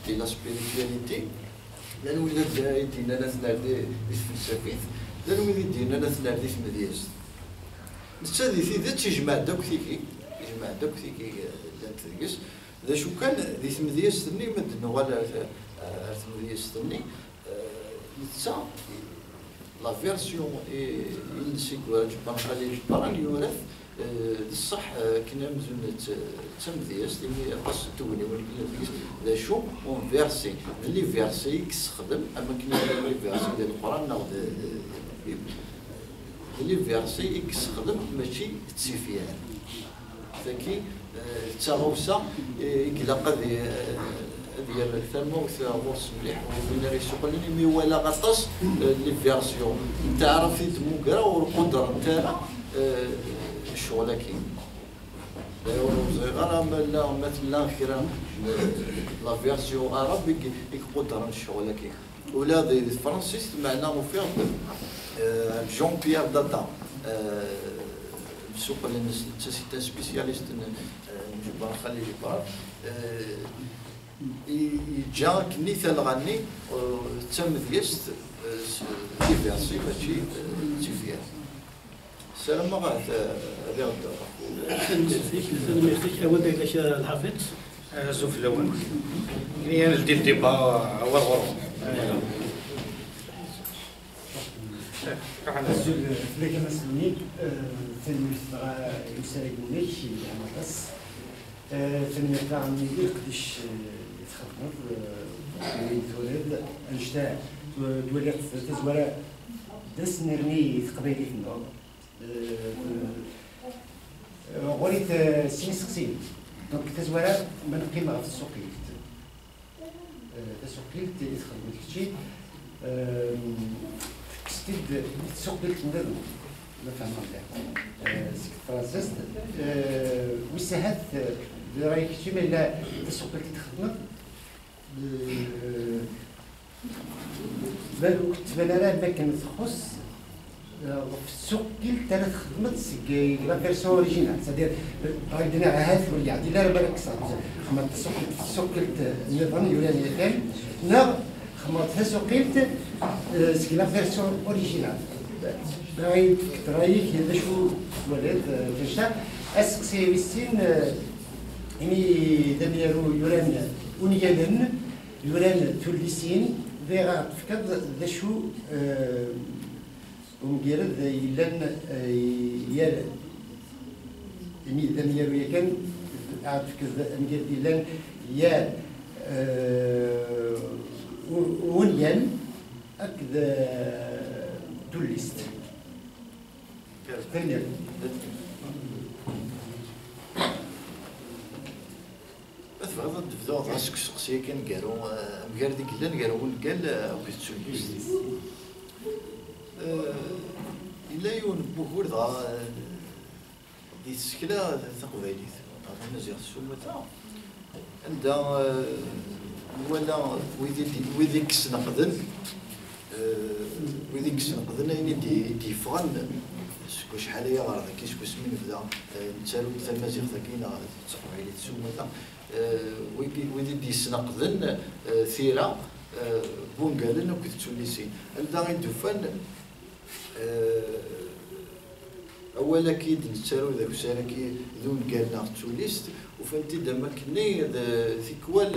دي لا سبيريتواليتي لا نولي دينا ناثنا دي الفلسفيت لا نولي دينا ناثنا دي مدياس نتسادي في ذات تجمع داك ثيكي يجمع داك ثيكي ذات ذا شو كان دي مدياس ثني مد ولا مدياس ثني نتسا لا فيرسيون ينسيك جبان خليل جبران يورث الصح كنا مزون تمدياس اللي قص توني ولكن لا شو اون فيرسي اللي فيرسي كيستخدم اما كنا لي فيرسي ديال القران ناخذ اللي فيرسي كيستخدم ماشي تسيفيان ذاكي تاغوسا يقلق ديال الثموث غوص مليح وين ريسوق لي ولا غطاس لي فيرسيون تعرف يدموكرا والقدره نتاعها الشغل كاين صغيره مثلا خير لا فيرسيون عربي يقدر الشغل كاين ولا دي فرنسيس معنا وفير جون بيير داتا سوق سيتا سبيسياليست جبران خليل جبران يجا كني تلغني تم ديست ديفيرسي ماشي تيفير السلام غاد رياض ميرسي اول داك الحافظ زوف الاول يعني ندير ديبا هو الغرب فلك مسلمين تنمثل يساعدوني شي عمرس تنمثل عمي يقدش يتخبط يتولد انشتاع تولي تزورا دس نرمي تقبيلي في النور غوريت سيني سقسين دونك تزورا من قيمة في السوقيت السوقيت يتخبط كتشي ستيد السوق ديال التندر ما فهمت مليح سيك فرانسيس وساهات رايك شي ملا السوق اللي تخدم بالو كنت انا ما كنت تخص في السوق كيل ثلاث خدمات سي لا فيرسيون اوريجينال سادير غادي نعهد ولا عندي لا بالك صافي خدمت السوق كيل النظام اليوناني كان نا خدمت السوق كيل سي لا فيرسيون اوريجينال رايك هذا شو ولات فشتا اسقسي ويسين إني دميرو يوران ونيالن يوران توليسين ذا فكاد ذا شو ومجرد يلان يال إني دميرو يكن فكاد مجرد يلان يال ونيال أكذا توليست ثانيا غادي تبداو راسك سقسيه كان كارو مكار ديك اللان كارو قال كتسوليش الا يون بوكور دا دي السكله تقبايليت انا زير السومه عندها ولا ويديك سنقدن ويديك سنقدن يعني دي فغن شحال هي غير كيش سمين بدا نتسالو مثل مازيغ ثاكينا تقبايليت السومه ويدي سنقدن ثيرا بونغالن وكتوليسين عندها غير دوفان اولا كيد نتسالو ذاك السنه كي ذون قالنا توليست وفانتي دما كني ثيكوال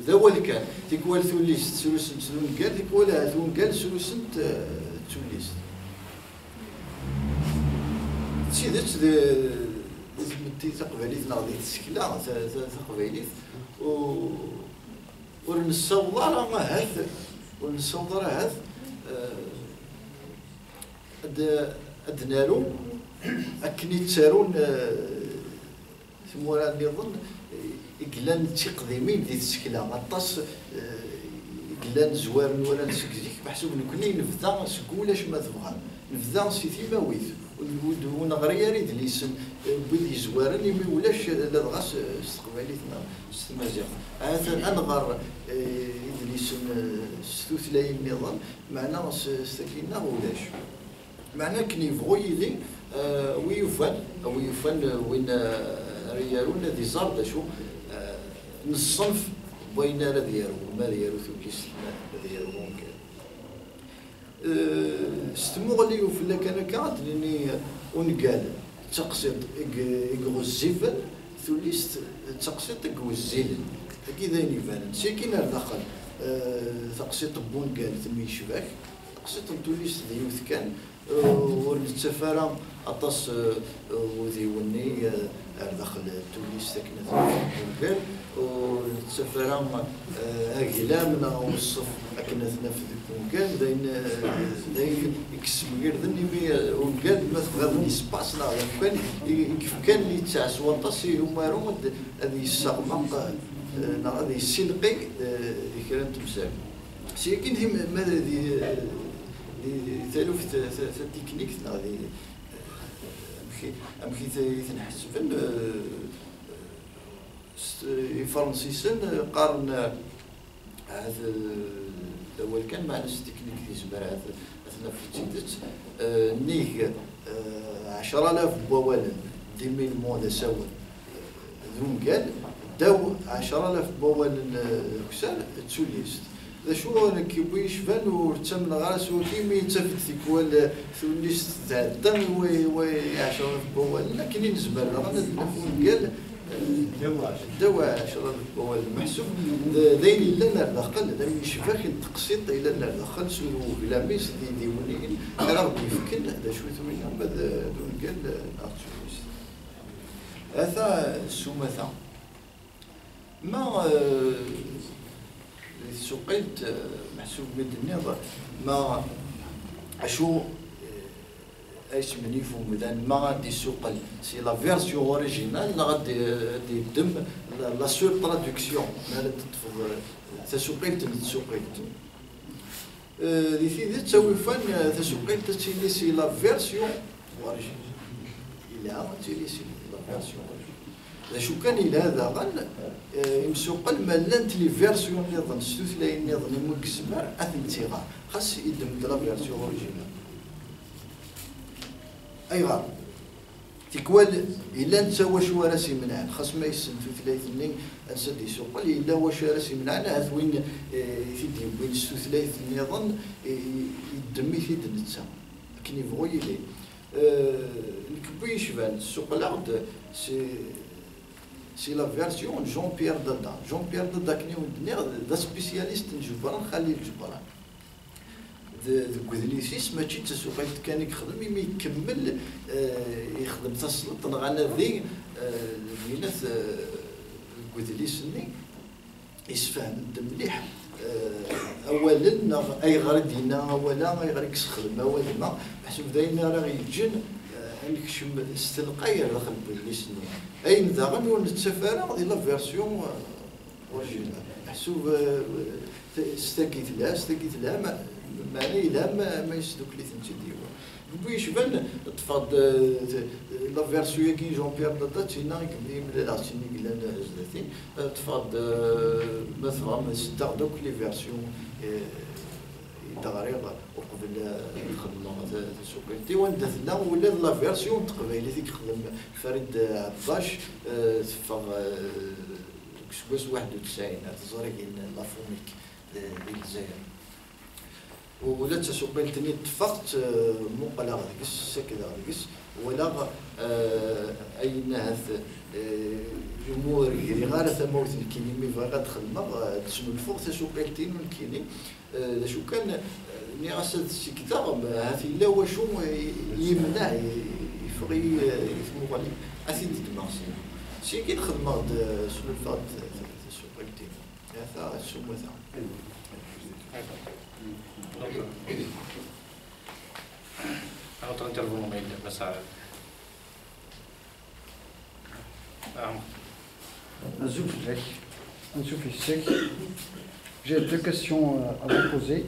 ذا هو اللي كان ثيكوال توليست سلوسنت ذون قال ثيكوال ذون قال سلوسنت توليست سيدات تي تقبليت ناضي السكله تقبليت ونصور ما هذا ونصور هذا ادنالو اكني تسارون ثم راني نظن قلان تي قديمين ديال السكله غطاس قلان زوار ولا نسكزيك بحسب كني نفذا سكولاش ما تبغى نفذا سيتي ماويت ونغري يريد ليسن بيدي زوارن يمي ولاش لا غاس استقباليتنا استمازيغ هذا انغر ليسن ستوثلاي النظام معنا استكينا ولاش معنا كني فغويلي ويفن وين ريالون دي زار شو نصنف بين لا ديالو ما ديالو توكيس ما ديالو ممكن استمغلي وفلا كان كانت لاني ونقال تقصد يغزيفن ثوليست تقصد يغزيلن كذا يبان ساكن داخل تقصد بون قال ثمي شباك تقصد توليست ديوث كان ونتسافر اطاس وذيوني داخل توليس ساكنه في ونتسافر اغلامنا ونصف اكنت نفذ كان داين يكسب غير ذني ونقال ما تبغى سباس لا كان كان اللي تاع سوانطاسي هما رومد هذه السقمق هذه السلقي اللي كانت تمسك ساكن ماذا ثالث تكنيك هذه امشي تنحسبن فرنسيسن قارن هذا الاول كان معنا تكنيك في زبر هذا اثنا في تيدت نيك 10000 بوالن 10 000 مود سوا ذون داو 10,000 بوال الكسال تسوليست ذا شو كيبوي شفان ورتم غراس وكيمي تفت ثيكوال ثوليست تعدى و 10,000 بوال لكن زبال رانا فون قال دوا 10,000 بوال محسوب داين الا نردخل دا يشفاك التقسيط الى نردخل سو بلا ميس ديونيين راه يفكن هذا شو ثمين بعد دون قال ارتوليست هذا السمثه ما سقيت محسوب بالنظر ما اشو ايش منيفو مثلا ما غادي سوقل سي لا فيرسيون اوريجينال لا غادي يدم لا سول ترادكسيون مالا تطفض تسوقيت تسوقيت لي ثيدي تسوي فان تسوقيت تسيلي سي لا فيرسيون اوريجينال الى تسيلي سي لا فيرسيون شو كان الى هذا غن يمسوقل مالنت لي فيرسيون نظن ستوثلاين نظن مكسبر اثنتيغا خاص يدم لا فيرسيون اوريجينال اي غار تيكوال الا نتا واش وراسي منعن خاص ما يسنتو ثلاثني اسد يسوقل الا واش راسي منعن هذ وين يدي وين ستوثلاث نظن يدمي في دنتا كي يبغوا يلي الكبو يشبان السوق العرض سي لا فيرسيون جون بيير دادا جون بيير دادا كني ودني دا سبيسياليست جبران خليل جبران ذكوذليسيس ماشي تسوقيت كان يخدم مي يكمل يخدم تسلط غانا ذي مينات ذكوذليسني يسفهم مليح اولا اي غردينا اولا اي غير يخدم اولا ما حسب داينا راه يجن نكشم استلقاي داخل بليسني اي نذاغن ونتسافر ديال لا فيرسيون اوريجينال محسوب استكيت لها معناه إلا ما يسدوك لي ثنتي ديوا بويش بان تفض لا فيرسيون كي جون بيير دادا تينا كبدي من لا تيني قلا زدتي تفض مثلا ما صدق دوك لي فيرسيون تغريض وقبل الخدمه تسوقيتي وندثنا ولا لا فيرسيون تقبيلي ذيك خدم فريد عباش تفض كسواس 91 تزوري لا فوميك ديال الجزائر ولا تسوقين تاني اتفقت مقلا غاديكس ساكدا غاديكس ولا اين هذا الامور اللي غير ثموت الكيني مي فغاد خدمه تسمو الفوق تسوقين تين من كيني شو كان ني غاسد شي كتاب هذه لا واشو يمنع يفغي يفمو غادي اسيد دماغي شي كي الخدمه سمو الفات تسوقين تين هذا سمو ذا Autre intervenant, mais ça. J'ai deux questions à vous poser.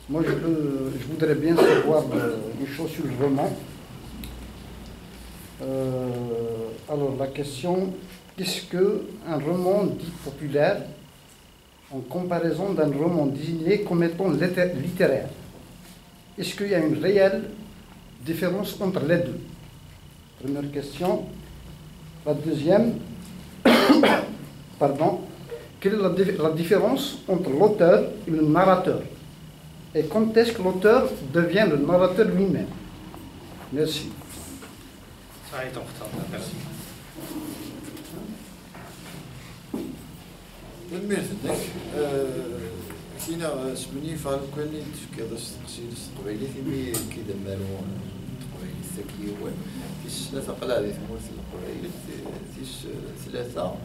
Moi, je voudrais bien savoir une chose sur le roman. Alors, la question, qu'est-ce qu'un roman dit populaire en comparaison d'un roman désigné comme étant littéraire? Est-ce qu'il y a une réelle différence entre les deux? Première question. La deuxième, pardon, quelle est la différence entre l'auteur et le narrateur? Et quand est-ce que l'auteur devient le narrateur lui-même? Merci. Ça a été merci. الميرتك كاينه سمني فالو كان كذا تقصير القبيلي في كذا مالو القبيلي الذكي هو في السنه ثقلا هذه تموت القبيلي في ثلاثه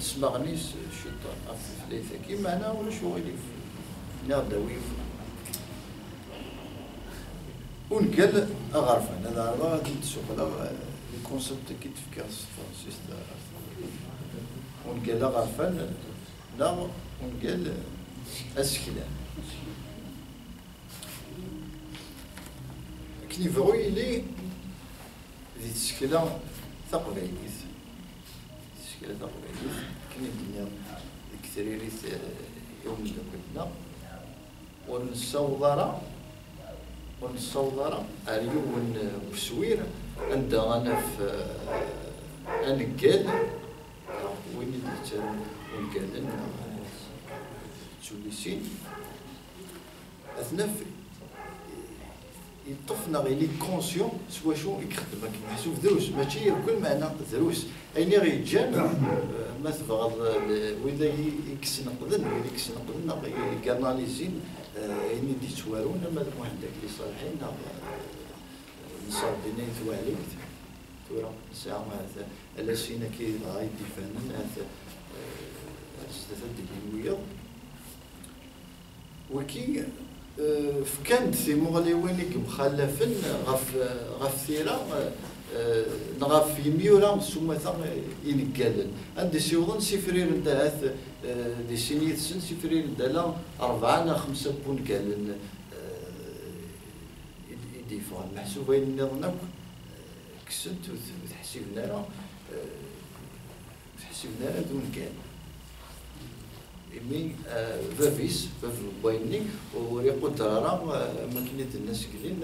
سمعنيش الشيطان في ثلاثه كي معنا ولا شو غادي ناض ويف ونقال اغرفان هذا غادي تسوق لا الكونسيبت كي تفكر سيستم ونقال لا غرفان لا ونقال اسكلان كي يبغوا يلي ذي تسكلا ثقبيليت تسكلا ثقبيليت كي الدنيا كثيريت يوم كنا ونصوضر اليوم والسوير عندها أنا في أنقال وين ديت أنقال توليسين أثناء يطفنا غير لي كونسيون سوا شو يخدم كيما محسوب دروس ماشي بكل معنى دروس أين غيتجان ما تبغض وإذا يكسن قدن وإذا يكسن قدن يكاناليزين يعني ديت وارونا ما واحد داك اللي صالحين نصاب بينا يتوالي تورا ساعة هذا ألا سينا كي غايدي فنان هذا استفاد اليومية وكي فكانت في مغليوينك مخلفن غف ثيرا نغف يميورا ثم ثم ينقالن عندي سيوضن سفرير دهات دي سينيت سن سفرير دالا 4 5 بون قالن يديفون محسوبين نظنك كسنت وتحسبنا دون كان مي فافيس فاف بويني وريقو ترى ماكينة الناس كلين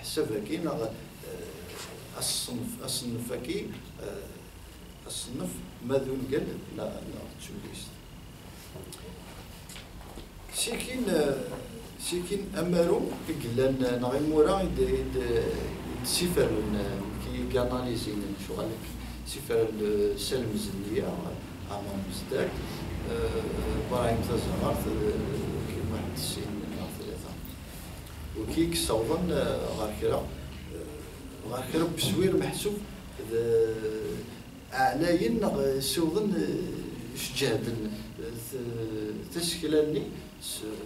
حسابها كاين الصنف كي الصنف ماذون قال لا تشوفيش سيكين امارو قلنا نغي مورا سفر كي كاناليزين شغلك سفر سلم زنية عمان مزداك برايم تزغرت كيما واحد السين ثلاثة وكي كسوضن غاركرا بسوير محسوب أعلاين سوضن شجادن تسكلاني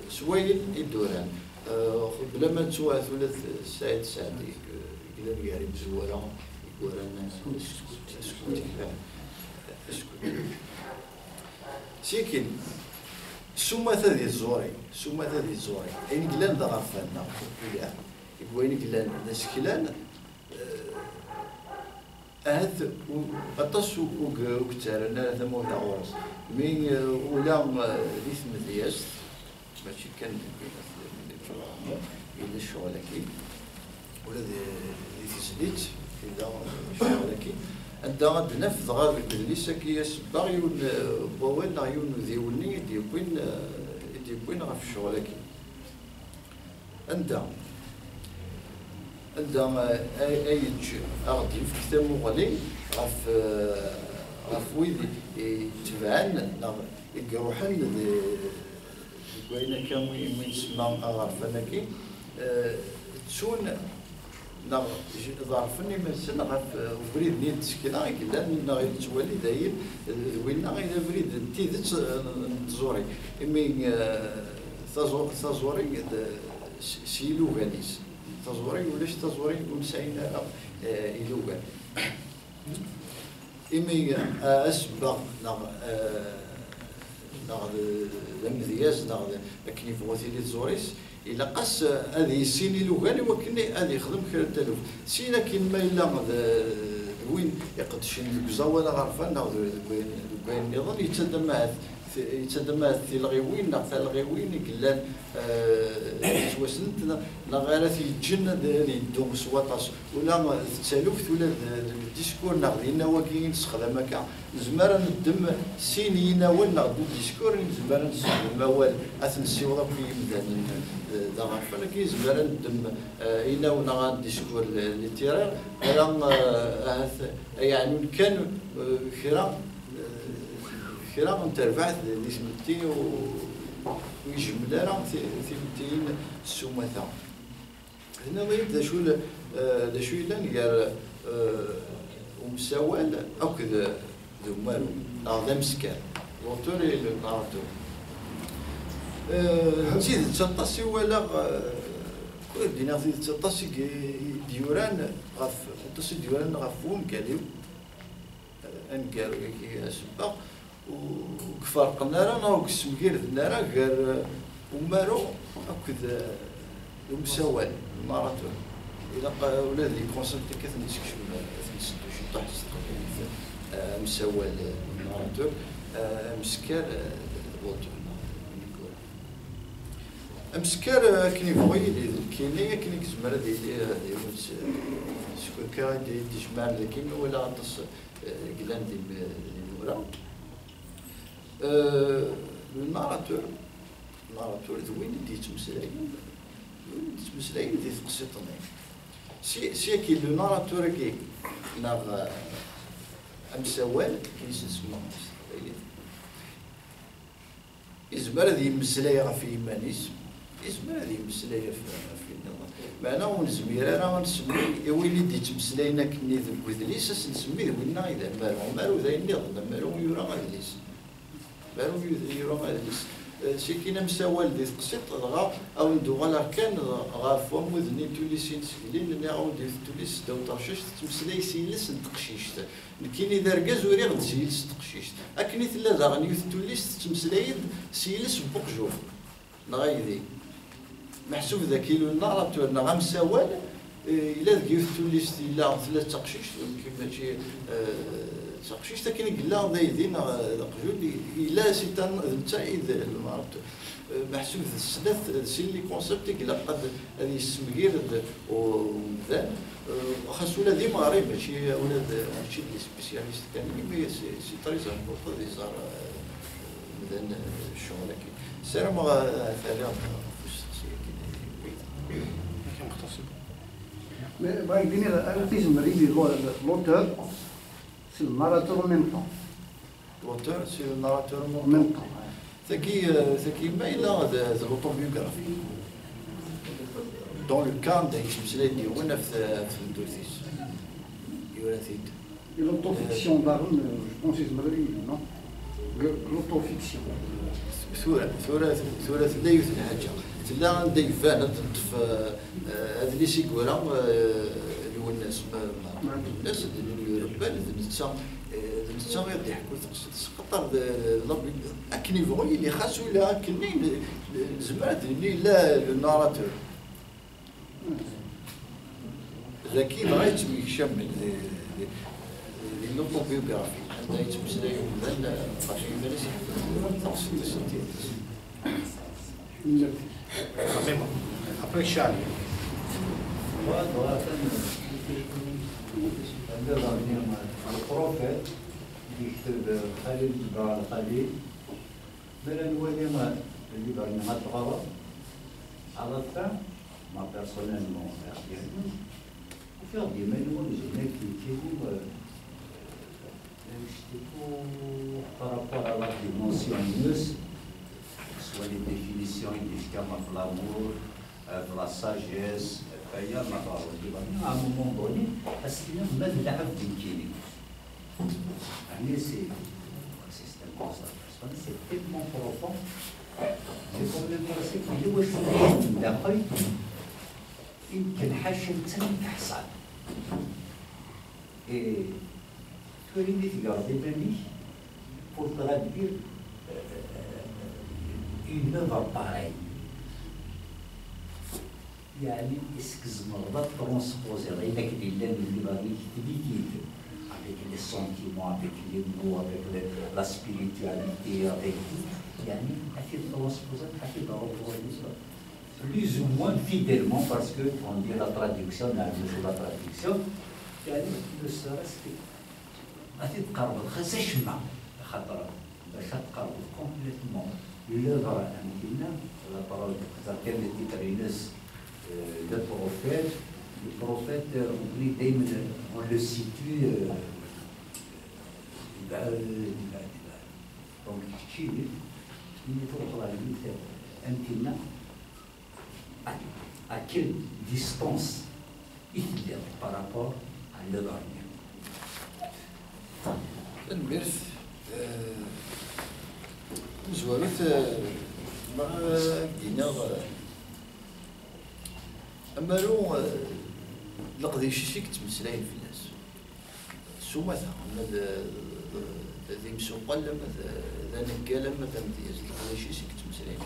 سوين الدوران بلا ما تواث ولا سعيد سعدي قلنا ياري بزورا يقول الناس اسكت سيكين ثم هذه الزوري أين قلنا ضغفنا وين قلنا نسكلان هذا أتص وكتارنا هذا موضوع ورس مي ولا ليث مذياس ماشي كان إلا الشغلكي ولا ليث زليت إلا الشغلكي عندها غاد نفذ غاد بالليسا كي يسبغ يون بوين يون ذيوني يديكوين غف الشغلكي عندها أيج أغدي في كتاب مغلي غف ويدي يتبعن يقروحن وين كان من يسمى غرفناكي تسون ظرفني مثلا غف بريد نيت سكينا قلنا غير تولي داير وين غير بريد تيدت تزوري مي تزوري سيلو غانيس تزوري ولاش تزوري ونسعين إلوغان إمي أسبق نغ المذياز نغ أكني فوتي لي تزوريس إلا قص هذه السين إلوغان وكني هذه يخدم خير التلوف سينا كين ما إلا وين يقدشين الكزاوة غرفان نغ دوكاين نظن يتدمات في الغيوين نقطع الغيوين كلان توسنت لغيرات الجنة اللي يدوم سواطاس ولا تسالوفت ولا الديسكور نغدي نواكين سخدمك زمرا الدم سينينا ولا الديسكور زمرا الموال اثن السيوضه في مدان دغ فلكي زمرا الدم اينا ونا الديسكور للتيران يعني كان خيرا نترفعت اللي سمتي ويجمل راه ثمتين السمثة هنا ما يبدا شو دا شو إلا نقال ومساوال أو كذا ذو مالو هذا مسكان لوطوري للقارتو نزيد تشطاسي ولا كل دينا زيد تشطاسي ديوران غف تشطاسي ديوران غفون كاليو أنقالو كي أسبق وكفرقنا راه وكسمكير دنا غير ومارو هكذا المساواه الماراثون الى ولاد لي كونسيبت كتنسكشو تنسدو شي طاح مساواه الماراثون مسكار الوطن امسكر كني بغي كاينه كني كزمر شكون تجمع لكن ولا غطس كلان ديال الورا الماراتور زوين يتمسلاين دي تقسيطني سي كي لو ناراتور كي ناغ امسوال كيسمى يزمر هذه يمسلاي في إيمانيس يزمر هذه يمسلاي في النظام معنا ونزمير راه نسمي ويلي دي تمسلاينا كني ذوك ذليس نسميه وينا إذا مالو ذا النظام مالو يورا غادليس مالو يورا غادليس سي كينا مساوال دي تقسيط غا او ندو غالا كان غا فهم وذني توليسين سكلين لان عاود توليس داو طرشش تمسلاي سيلس نتقشيشت كاين اذا ركاز وري غد سيلس تقشيشت اكني ثلا زاغني توليس تمسلاي سيلس بوكجو نغايدي محسوب ذا كيلو النار نغا مساوال الا ذكي توليس الا ثلاث تقشيش كيما شي تقشيش تاكين قلا ضايدين قجول الا سيتان نتايد المعرفت محسوب السلف سي لي كونسيبت كلا قد هذه السمكير ومثال خاص ولا ديما غريب ماشي ولاد ماشي لي سبيسياليست كان مي سي طريزا بوكو دي زار مثلا الشغل كي سير ما ثاني Mais va venir l'autisme l'auteur, c'est le narrateur en même temps. L'auteur, c'est le narrateur En même temps. ذكي ما إلا الأوتوبيوغرافي دون لو كان دا يمسلا يديرونا في الدوسيس يورثيد. Et l'autofiction d'Aaron, je pense que c'est malheureux, non? L'autofiction. ثورة لا يوث الحاجة لا عندي يفان تطف هذا اللي سيكورا الناس الناس اللي يربان نتا غير يحكوا تقطر اكني بغي اللي خاصو الا كني زعما اللي لا الناراتور ذكي بغيت يشمل l'autobiographie. عندها يتمثل مثلا قاشي مارس Après Charlie. البروفيت يكتب خليل جبران خليل مثلا نولي ما اللي برنا هاد الغرض على الثاني ما بيرسونيلمون وفي ديما نولي هناك يكتبوا par rapport à la dimension humaine, soit les définitions indiscutables de l'amour, de la sagesse, il y a à un moment donné, parce qu'il y a même de l'art d'inquiétude. C'est un constat, c'est tellement profond, c'est comme le verset qui dit وشوية دقي يمكن حشم تنحصل. تريد تقاضي بني pour traduire une œuvre pareille. يعني مرات ترانسبوزي غير كدير اللي باغي يكتب avec les sentiments, avec les mots, avec la spiritualité, avec tout. يعني أكيد ترانسبوزي أكيد plus ou moins fidèlement parce que on dit la traduction, la traduction, يعني ne serait-ce que أكيد تقرب خاصة خاطر باش تقرب كومبليتمون l'œuvre عندنا la parole كانت تترينس le prophète on dit دائما on le situe donc شيء اللي تطلع المثال أنتنا à quelle distance il est par rapport à l'œuvre. الميرث زوالت مع دينا اما لو لقضي شي كتمسلاين في الناس سومتها ذي مسوقا لما ذا نكالا ما تمديز لقضي شي كتمسلاين في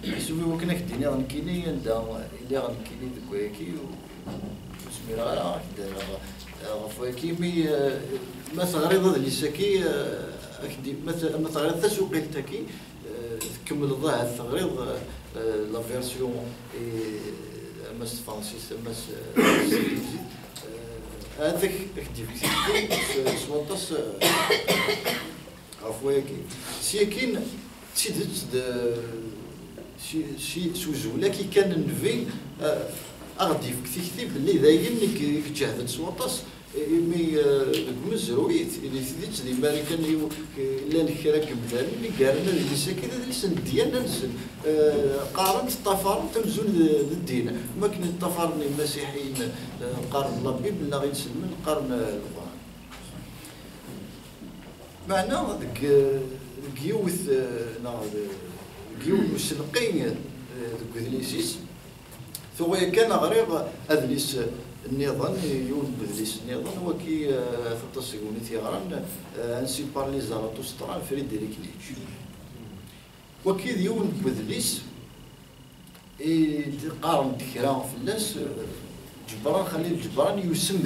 الناس سوفي وكنا كدينا غنكيني ندا اللي غنكيني ديك وياكي وسميرا راه غفواكي مي ما تغريض اللي ساكي ما تغريض تسوقيلتاكي تكمل ضاع تغريض لا فيرسيون ماس فرانسيس ماس انجليزي هذاك ديفيكتي سوطاس عفوا كي سيكين تسيدت شي سوزولا كي كان نفي اغدي كثير باللي دايما كتجهد سوطاس مي مزرويت اللي تديت دي امريكان لا الكرا كمثال اللي قالنا اللي ساكن هذا السن ديالنا نزل قارنت الطفارن تمزون للدين ما كان الطفارن المسيحيين قارن لابي بلا غير نسلمن قارن القران معنا ديك الكيوث الكيوث مسلقين دوك ذليسيس ثم كان غريب ادليس النظام يون بدليس النظام هو كي خطس يقولي تيغران انسي بارلي زاراتوسترا فريدريك نيتشه وكي يون بدليس قارن ذكرى في الناس جبران خليل جبران يسم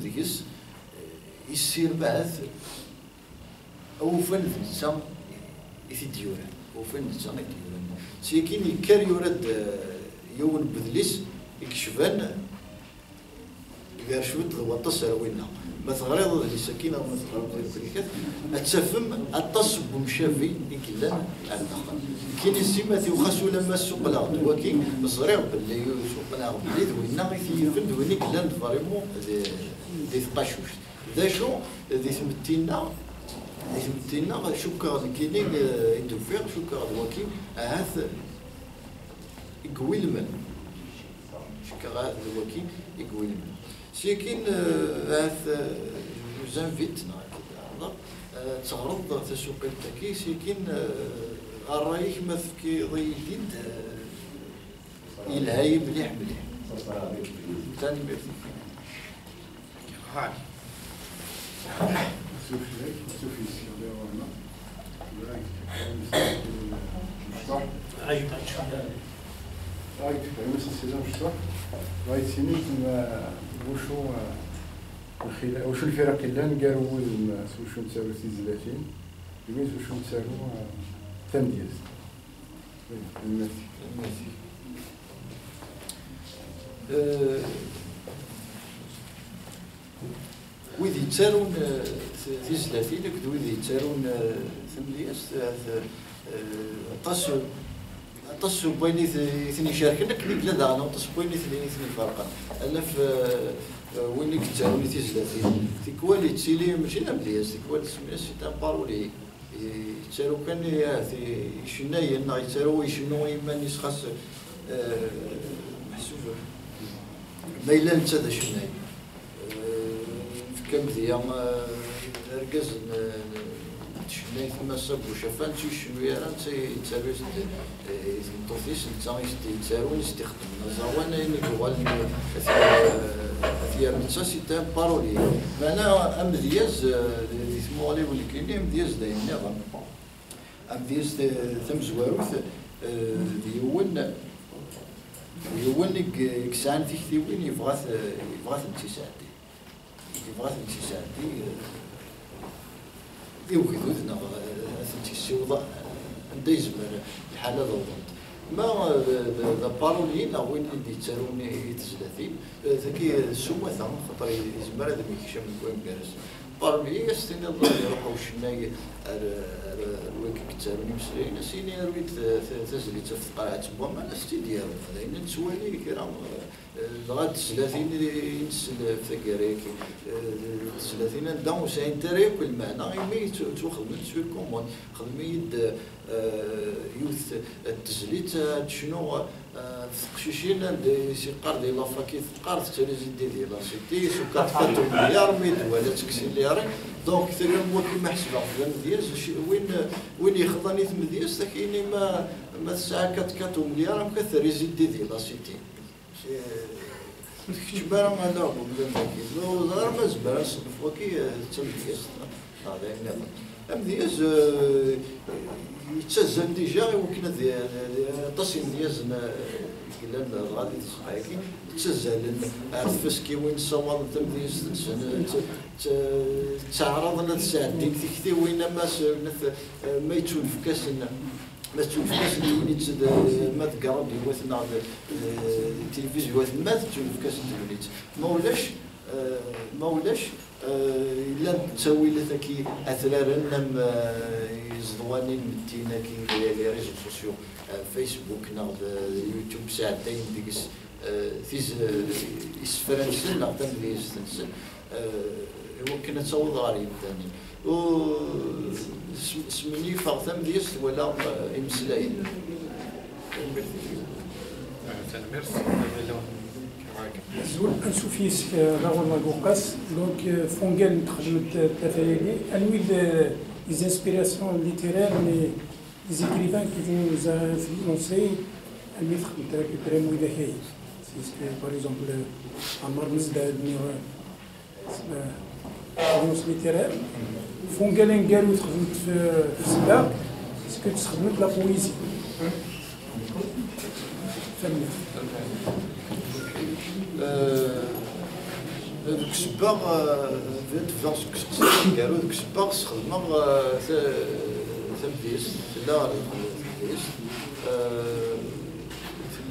ذيس يسير بعث او فن الانسان يديورا او فن الانسان يديورا سيكين يكار يورد يون بدليس يكشفان إذا شفت غوطس وينها ما تغريض اللي سكينة وما تغريض الكريكات أتسفم التصب مشافي يكلان الدخل كاين السمات وخاصو لما السوق لاغد وكي صغير باللي سوق لاغد اللي دوينا يفند ويني كلان فريمون دي ثقاشوش ذا شو ذي ثمتينا شكر كاينين يدوفير شكر وكي هاث يقوي المن كغاد الوكيل يقول سيكين هاث زنفيت تعرض تسوق التكي سيكين الرايك ما فكي ضيدين يلهاي مليح ثاني بيرتي هاي رايت في السيزون شتو رايت سينيت وشو الفرق اللي قالوا وشو نسالو تيزلاتين يميز وشو نسالو تمديز ماشي ويدي يتسالون تيزلاتين كدو ويدي يتسالون ثملياس تصو بيني ثني شاركنا كلي بلاد انا تصو بيني ثني فرقا انا في وين كنت انا تيزلاتين تيكوالي تسيلي ماشي نملياس تيكوالي سميها سيتان بارولي يتسالو كان يشناي انا يتسالو يشنو يمان يسخص محسوب ما الا انت ذا شناي في كم ديام ركز شناي ثم صب وشفان شنو يرى تسالو توفيس نتا يتسالون يستخدم زوان يقول في المنسا سيتان بارولي معنا امدياز يسمو عليه واللي كاين امدياز دايما نظام امدياز ثم زواروث يون كسان في كثيوين يبغاث انتساعتي يوكيدوث انتساوضا نديز الحالة ضوضت ما البارولين وين اللي يتسالون يتزلثين ذكي سوثا خاطر يزمر هذا ميكشم كوين كارس بارولين يستني الظاهر يروحوا شناي الويك كتسالون يمسلين سيني رويت تزلي تفقاعات بوما نستي ديالو فداين نسوالي كرام لغايه 30 ينسل في كاريك 30 داون ساين تاريخ كل معنى يمي تخدم تسوي كومون خدمي يوث التزليت شنو تقشيشين اللي سيقار ديال لافاكي تقار تريزيد ديال لاسيتي سكات 4 مليار ميت ولا تكسي لياري دونك تقريبا هو كيما حسبها في المدياز وين يخضني في المدياز كايني ما الساعه 4 مليار كتريزيد ديال لاسيتي كتبان ما لا بلا لو زار ما زبر صدف وكي تمدياز هذا النظام المدياز يتسجل ديجا يمكن تصل ديازنا كلان غادي تسقايكي تسجل عرف فاسكي وين صوال تمديز تعرض لنا تساعدين تكتي وين ما يتولفكاسنا ما تولفكاس اللي ما تقرب يوثنا التلفزيون ما تولفكاس توليت ما ولاش إلا تسويلة كي أثرارنا يزضوانين مدينة كي لي ريزو سوسيو فيسبوك ناض يوتيوب ساعتين ديكس تيز إسفرنسن ناض تنبيز تنسن يمكن تصوض غريب ثاني و سمني فاغتم ديس ولا إمسلاين زول نشوفيس راغون لاكوكاس دونك فونغال تخدمت التفاعلي انوي les inspirations littéraires mais les écrivains qui vont nous influencer انوي تخدمت récupérer مويدا كاي c'est par exemple عمار مزداد influence littéraire فونغال نقالو تخدمت في السباق اسكو تخدمت لا بويزي فهمت دوك السباق فهمت فلانس قالوا دوك السباق خدمنا ثمديس لا ثمديس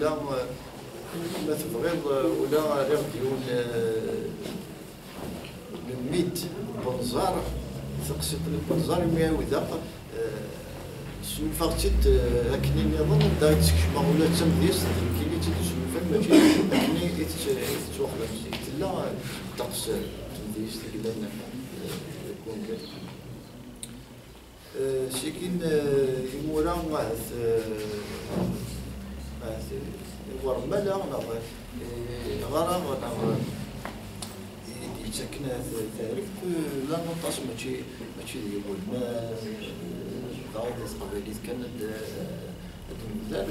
لا ما تبغيض ولا غير ديون الميت بنزار تقصد البنزار مياوي ذاق سنفاغتيت أكني نظن دا يتسكشما ولا تمديس كيلي تدسلوفا ماشي أكني يتوخلا مسيت لا طقس تمديس تكلان يكون كاين سيكين يمورا واحد ورمالا غرام يتسكن تعرف لا نطاس ماشي يقول ما بعض القبائل كانت المدار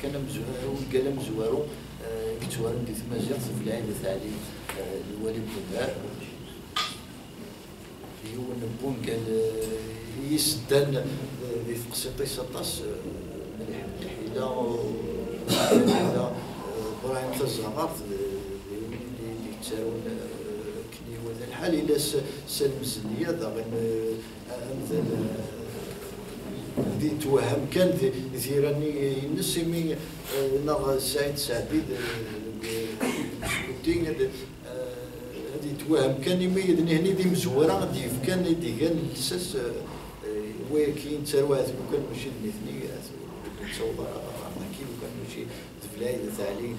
كان مزوارو قال مزوارو كتوارو دي تمازيغ في العائلة تاعي الوالي بودار هو نبون قال يسدان في قسيطي سطاس مليح الحيلة براهيم تزغار اللي يتساوون كني وذا الحال إلا سالمزنية ضاغن مثلا دي توهم كان ثيراني نسمي نغ سعيد سعديد سكوتين هذه توهم كان يميد هني دي مزوره دي كان دي كان الاساس وكاين تروات كان ماشي مثني تصور كي كان ماشي البلاد تاعي اللي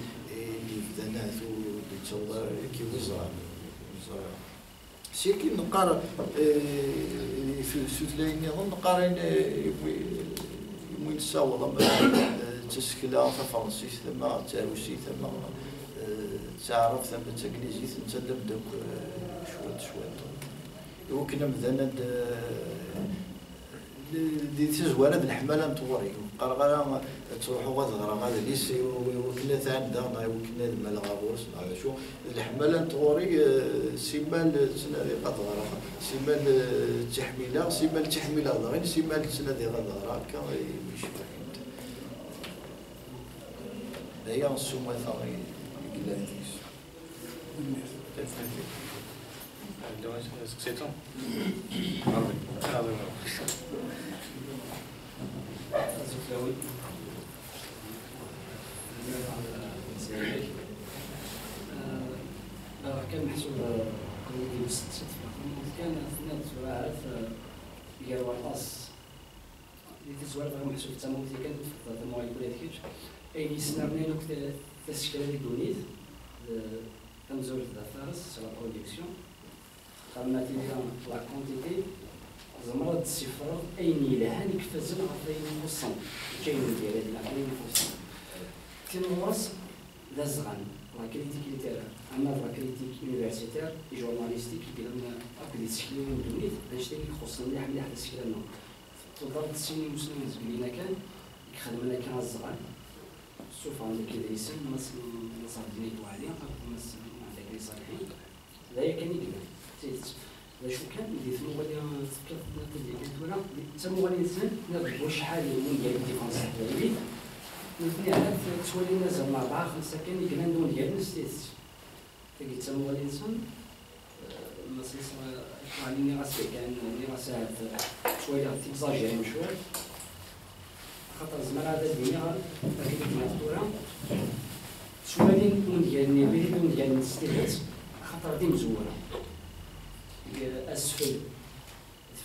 بدنات وتصور كي وزاره سيكي نقار في سوتلاين يظن نقارين وين ساوض تسكلا فرنسي ثم تاروسي ثم تعرف ثم تانجليزي ثم تدب دوك شويه وكنا مثلا دي تزوارد الحماله نطوري قرغره تروحوا غتغرا غادي ليسي وكنا تعندنا وكنا المال غابورس على شو الحماله نطوري سيمال سنادي غتغرا سيمال تحميله سيمال تحميله غير سيمال سنادي غتغرا هكا يمشي فهمت هي السومه ثاني كلاتيس سكسيتون كان محسوب كوميدي مستشفى كان اثناء الزواعات ديال وطاس اللي تزوار غير محسوب التموت كان في المواعيد ولا ديكش اي سنرني لو تشكيل هذيك الدونيت كنزور الفارس سوا برودكسيون خدمنا تيليا لا كونتيتي زمرة الصفر أين لها نكفزن غفاين نقصن كاين ديال هاد العفاين نقصن تنورس لا زغان لا كريتيك ليتيرار أما لا كريتيك يونيفرسيتير جورناليستيك كيديرنا أكد تشكيل من دونيت هادشي اللي خصنا مليح مليح هاد التشكيل لنا تضرب السنين مسلمين زبلينا كان خدمنا كان الزغان شوف عندك كذا يسم مس صاحبني وعليه مس عندك صالحين لا كان يقدر شو كان اللي ثم غادي تفكر في النقطه اللي قلت ولا تما غادي نسال نضربوا شحال من ديال الديفونس التدريبي وثني على تولي نازل مع 4 5 كان يقلندون ديال نستيت تجي تما غادي نسال مثلا عليني راسي كان اللي راسها شويه تيكزاجيري شويه خاطر زمان هذا الدنيا كيف الدكتوره شويه ديال النيفيل ديال النستيت خاطر دي مزوره اسفل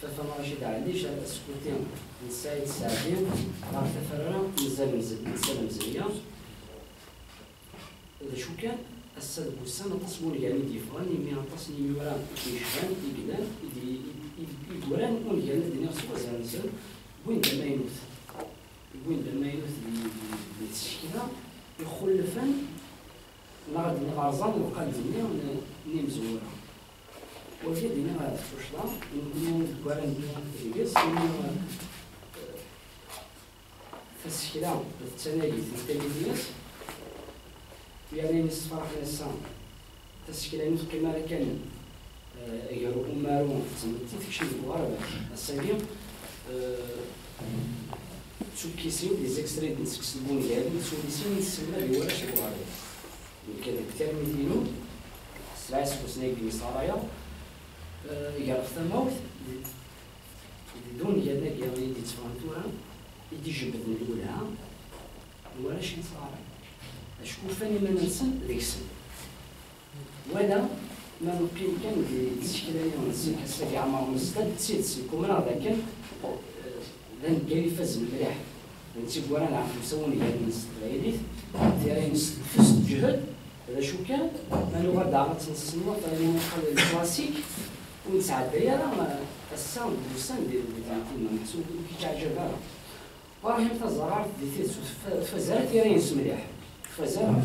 فما ماشي تاع عنديش على اسكوتين نسايد ساعتين راح تفرنا نزل مزيان شو كان السد بوسان تصور يعني ديفراني مي تصني يورا يشفان يقلان يقولان ون يعني الدنيا خصو زانزل وين ما ينوث وين ما ينوث بالتشكيله يخلفن نغد نغازان وقال الدنيا نمزوره وفي دينا هذا الشلا نكونوا كوارن تريجس فالسكيلة التناقي التناقيات يعني نصفر حنا السام تسكيلة نفس كما كان يروح مارون تكشي الغربة السابق تشوكيسيو دي زيكستريد نسكسبون يعني تشوكيسيو نسمى اللي ولا شي غربة كذا كتير مثيلو سلايس وسنيك دي صرايا يعرف الموت بدون يدنا يعني دي تفانتورا يدي جبد الأولى ولا شيء صار أشكو فاني ما ننسى ليكسن ولا ما ممكن كان التشكيلة يوم نسي حسا عمر مستد تسيد كومنا هذا كان لان قالي فاز مليح نتي بوانا نعرف نسووني هاد نستغيليت تيرين فست جهد هذا شو كان ما لغة دعمت نسموها فاني نقل الكلاسيك ونسعد بيا راه الساوند والساند ديال محسوب كي تعجبها وراهم تزرع ديتيت فزارت يرين مليح فزار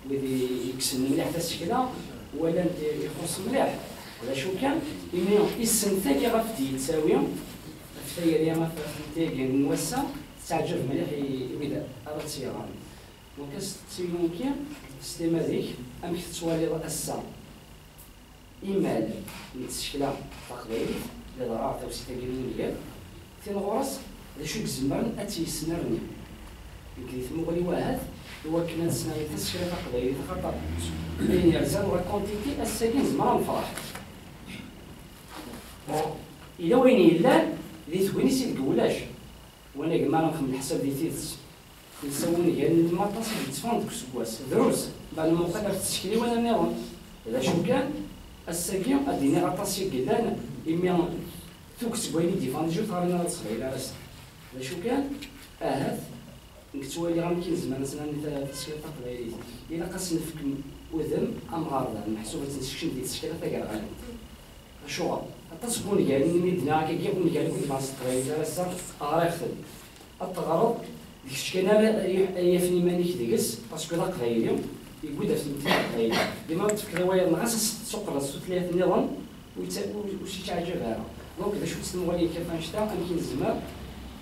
ويدي يكسن مليح في الشكله ولا يخص مليح ولا شو كان يميون السن ثاني غفتي تساوي فتايا ديال ما فتايا نوسع تعجب مليح ويدا هذا السيران دونك ممكن السيستم هذيك ام كتسوالي السا إيمال التشكيلة تقليدية لضرارة أو ستاجينية تنغرس لشو كزمان أتيسنرني يمكن يثمغلي واحد هو كنا نسمع التشكيلة تقليدية خاطر بين يرزان ولا كونتيتي الساكن زمان فرح إلا وين يلان اللي تقولي سي الكولاش وانا كما نخمم الحساب ديال تيتس نسووني يعني المطاس يتفاند كسكواس دروس بعد الموقع في التشكيلة وانا نيرون إذا شو كان الساكين اديني غطاسي قدان إمي توكس بويني ديفان جو طارينا الصغير عرفت شو كان هاد نكتوالي غنمكن زمان سنان التسكيلة تقليدية إلا قاس نفك وذم أم غارضة محسوبة تنسكشن ديال التسكيلة تاكر غالي شو التصبون يعني ندنا كي يكون يعني كنت مع الصغير عرفت أغريختل التغرب ديك الشكينة هي في مانيك ديكس باسكو لا قليلية يقول في التقليد ديما تفكر روايه ناقص تسوق راس ثلاث نظام وشي تعجبها دونك باش تسمو لي كيف نشتا يمكن الزمان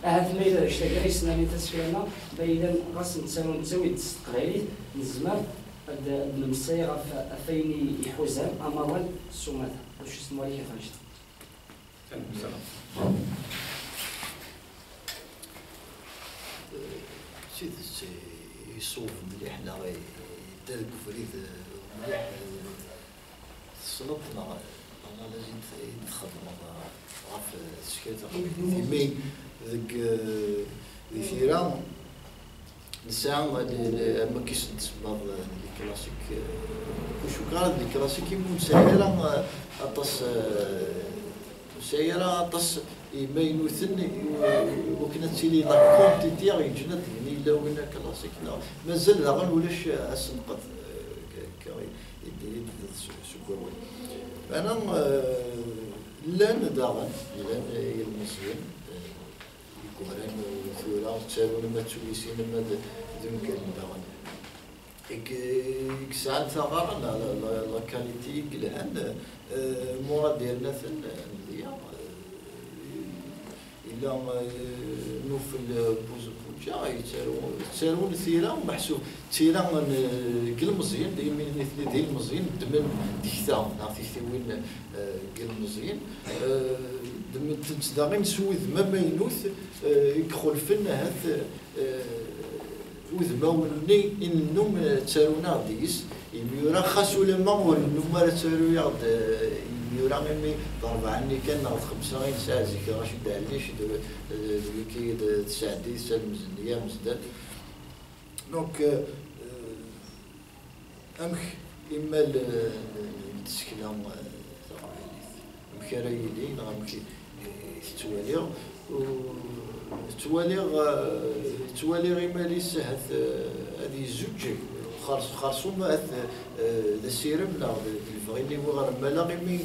هاد ما الا شتا كاع سناني تسكينا بايدا خاص نسوي التقليد الزمان هاد المصيغه فين يحوزها امرا السمات باش تسمو لي كيف نشتا سيدي يصوب مليح حنا تلك فريد مليح صلبنا انا لازم نخدم في الشكايه مي ذاك الفيران نساء ما كيش تسمى الكلاسيك وشو قال الكلاسيك مسيره اطس مسيره اطس ما ينوثن وكنا تسيلي لا كونتيتي يجند يعني الا وين كلاسيك لا مازال لا غنولش السنقط يدير سكوي انا لان داغن لان المصريين يكونن وثورا تسالون ما تسويسين ما ذمك داغن ساعات ثغر لا كاليتي كلهن مورا ديالنا ثن إلا نوفل بوجا يتسارون ثيرا محسوب ثيرا قل مزيان دايما ديال المزيان دمن ديكتا نعرف وين قل مزيان دمن تنتداغي نسوي ذما ماينوث يدخل فينا هذا وذما وني إنهم تسارونا ديس يميورا خاصو لما ونوم تسارو يعد يميورا مي ضرب عني كان ناخذ 5 ساعة زيك راشد عليش كي تساعدي سال مزنية مزداد دونك أمك إما التسكيلة مكارا يلي نغمك توالي غيماليس هذه الزوج خارصوم ذا السيرم لا الفغيني وغير مالا غيمي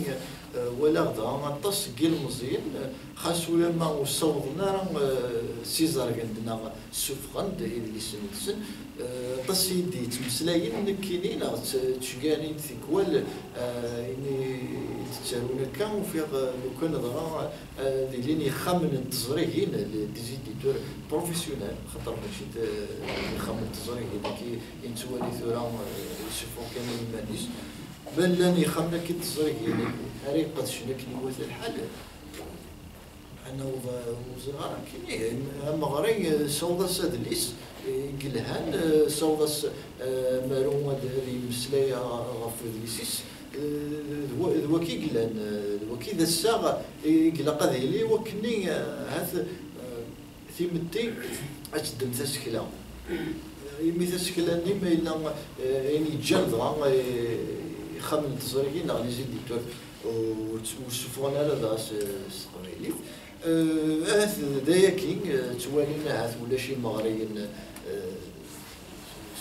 ولا غدا غطاس كيل مزيان خاصو لما وصوضنا سيزار عندنا السفغان اللي سنتسن طاسيدي تمسلاين كاينين تشكانين ثيكوال يعني تتساونا كان وفي لو كان ضرا اللي يخمن التزريهين ديزيديتور بروفيسيونيل خاطر ماشي يخمن التزريهين كي ينتوالي ثورا يشوفوا كامل مانيش بل لن يخمن كي التزريهين هاري قد شنا كي نوات الحال انا وزغار كاين مغري صودا سادليس قلهان صودا ماروما هذه مسلايه غف دليسيس ذوكي قلان ذوكي ذا الساعه قلا قذيلي وكني هذا ثيمتي اشدم تسكلا يمي تسكلا نيما الا يعني جلد يخمن تصريحين على زيد ديتور وشوفونا هذا الصقريلي داياكي توالينا هذا ولا شي مغريين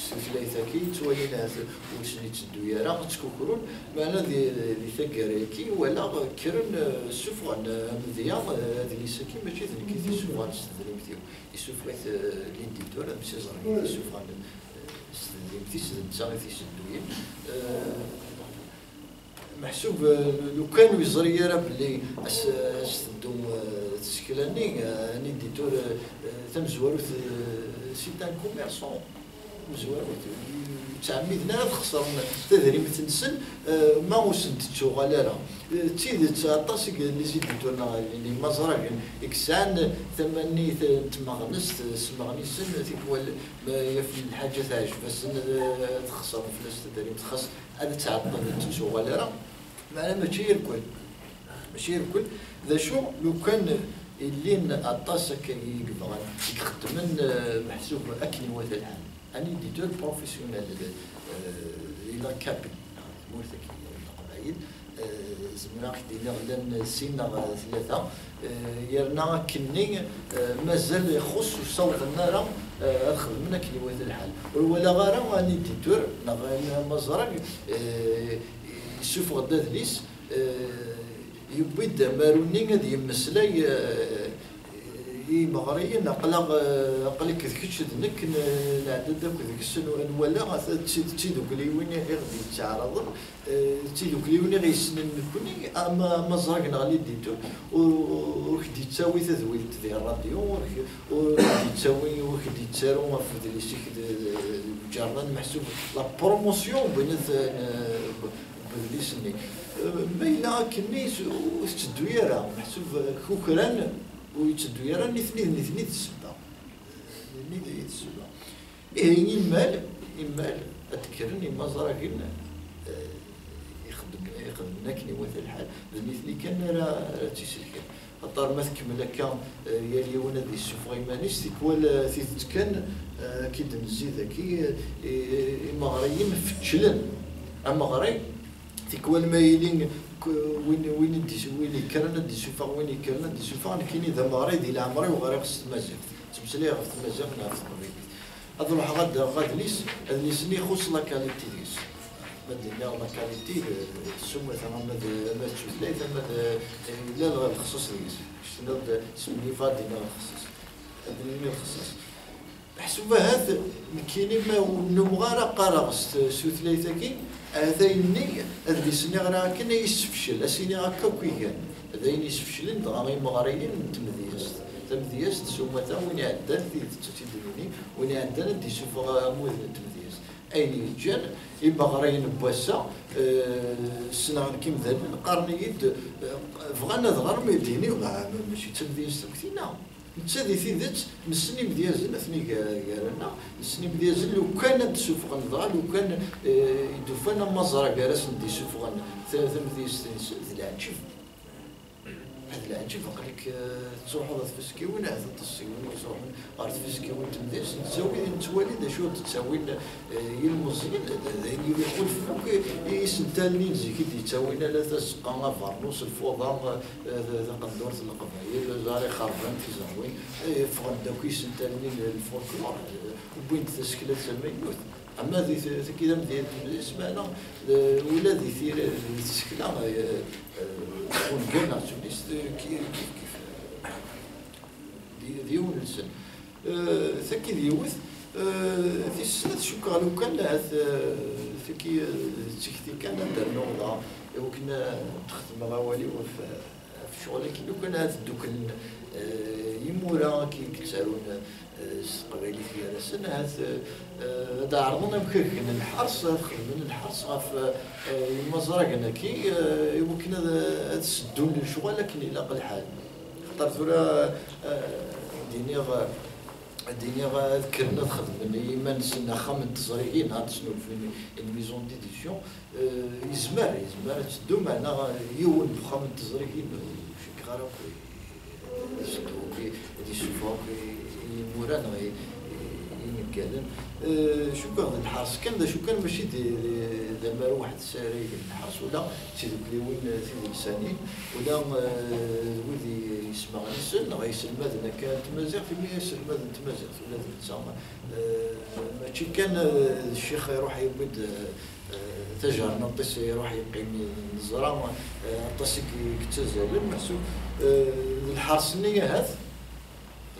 سفلايتاكي توالينا هذا وشني تدو يرا تكوكرون معنا دي ثقاريكي ولا كرن سفغان مذيا هذه ليساكي ماشي ذلك كي سفغان استدريمتي يسفغيت لينديتور ماشي زرعي سفغان استدريمتي سدنتا في سدوين محسوب لو كانوا يزري راه بلي استدو تسكلاني اني ديتور تمزوالو سيت ان كوميرسون مزوالو تعمدنا خسر تدريب تنسن ما وسنت شغل لا تيد تعطاسك لي زيدتونا اللي مزرعه اكسان ثماني تمغنس سمغنيسن تيكوال في الحاجه تاعش بس تخسر فلوس تدريب تخص هذا تعطل شغل لا معناه ماشي يركل ذا شو لو كان اللي عطاسك يقبل يخدم محسوب اكل وهذا الحال أنا ديتور بروفيسيونيل إلى كابين مورثك قبائل زمنا خدينا غدا سينا 3 يرنا كني مازال يخص صوت النار خدمنا كي وهذا الحال ولا غير أنا ديتور مزرعة يشوف غدا ليس يبيد ماروني غادي يمسلاي مغريين أقل كذكش ذنك العدد كذك السنو ولا تيدو كلي وين غادي تعرض تيدو كلي وين غيسنن كوني أما مزرقنا غادي ديتو وخدي تساوي تذويل في الراديو وخدي تساوي وخدي تسارو في دليسيك جاردان محسوب لا بروموسيون بين بدليسني ما إلا كنيس وستدويرة محسوب كوكران ويتشدو يرى اثنين السبعة إيه يمال أتكرن إما زراكين يخدمنا كني مثل الحال مثلي كان راه تيسلكن خاطر ما تكمل هكا يا اليوم دي السفغي مانيش تيكوال تيتكن كي تنزيد كي المغريين فتشلن المغري تيكوال مايلين وين كرنا دي سوفا وين كرنا دي سوفا انا كاين ذا مغري ديال عمري وغير خص تمازيغ تمسلي خص تمازيغ نعرف الطبيب هذا الواحد غاد ليس اللي يخص لا كاليتي ديس ما دينا لا كاليتي السمه ثما ما تشوف لا ثما لا الخصوص ديس شنو سمي فادينا الخصوص هذا الخصوص محسوبه هذا كاينين ما نمغارا قراغست سوثليتاكي هذا النية اللي سني غير كنا يسفشل اسيني هكا كيان هذا يسفشل دغا مغريين تمديست تمدياس تسومتا وين يعدل تيديني وين يعدل دي سوفا مود تمدياس اين يجان يبقى غرين بواسا السنه كيم ذا القرنيد بغانا ظهر ميديني ولا ماشي تمدياس تمثينا نتسادي ثيدت نسني مديازل اثني قالنا نسني مديازل لو كان تسوفغ نضال لو كان يدوفنا مزرعه كراس ندي سوفغ ثلاثه مدياس العجيب هذا العجيب قالك تروح هذا فسكي وين هذا التصيون تروح عرفت فسكي وين تمديش تسوي نتوالي دا شو تسوي يلمزين يقول فوق يسنتالين زي كي تسوينا لا تسقى فارنوس الفوضى ذا قدور القبائل زاري خربان في زاوي فغن داك يسنتالين الفولكلور وبين تسكيلات الميوت اما ذي كذا مدير سمعنا ولا ذي ثير تسكلا ونقلنا تونس كيف ديون السن ثكي ديوث في السنة شو قالوا كان ثكي تكتي كان درنا ولا وكنا تخدم غوالي في شغلك لو كان هذا دوك يمورا كي كتسالون قبيلي في هذا السن هذا عرضنا بكركن الحرص من الحرص في المزرعة كي وكنا تسدون الشغل لكن إلى قل حال خطرت ولا الدنيا ذكرنا خدمنا ما نسنا خمن تصريحين هاد شنو في الميزون ديديسيون يزمر تسدو معنا يون بخمن تصريحين شي كارو دي سوفوك يموران ينقالن شو كان الحرس كان شو كان ماشي زعما واحد الساري الحرس ولا تيدوك لي وين في لسانين ولا ولدي يسمع نسل غيسلم هذا كانت مازال في مية يسلم هذا تمازال ولا تسمع ماشي كان الشيخ يروح يبد تجار نطيس يروح يقيم الزرامه نطيس كتزال محسوب الحرس النية هذا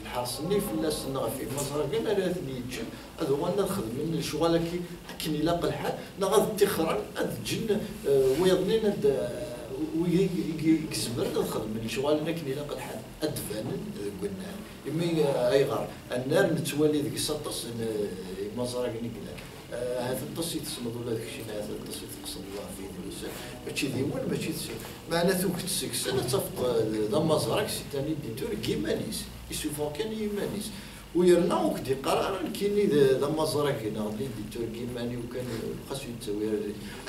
الحرصني في الناس نغفي مصر قلنا لا تنيتش هذا هو انا نخدم من الشغل كي يلاقى الحال نغاد تخرا هاد الجن ويضنين ويكزمر نخدم من الشغل كي يلاقى الحال ادفان قلنا يمي ايغار النار نتوالي ذيك السطس مصر قلنا هذا الطس يتصمد ولا ذاك الشيء هذا الطس يتقصد الله فيه الانسان ماشي ديوان ماشي معنى ثوك تسكس انا تفق ذا مزرعه سيتاني ديتور كيمانيس يسوفون كان يمانيس ويرنا وكدي قرار كيني ذا مزرعه كينا غادي ديتور كيماني وكان خاصو يتساوي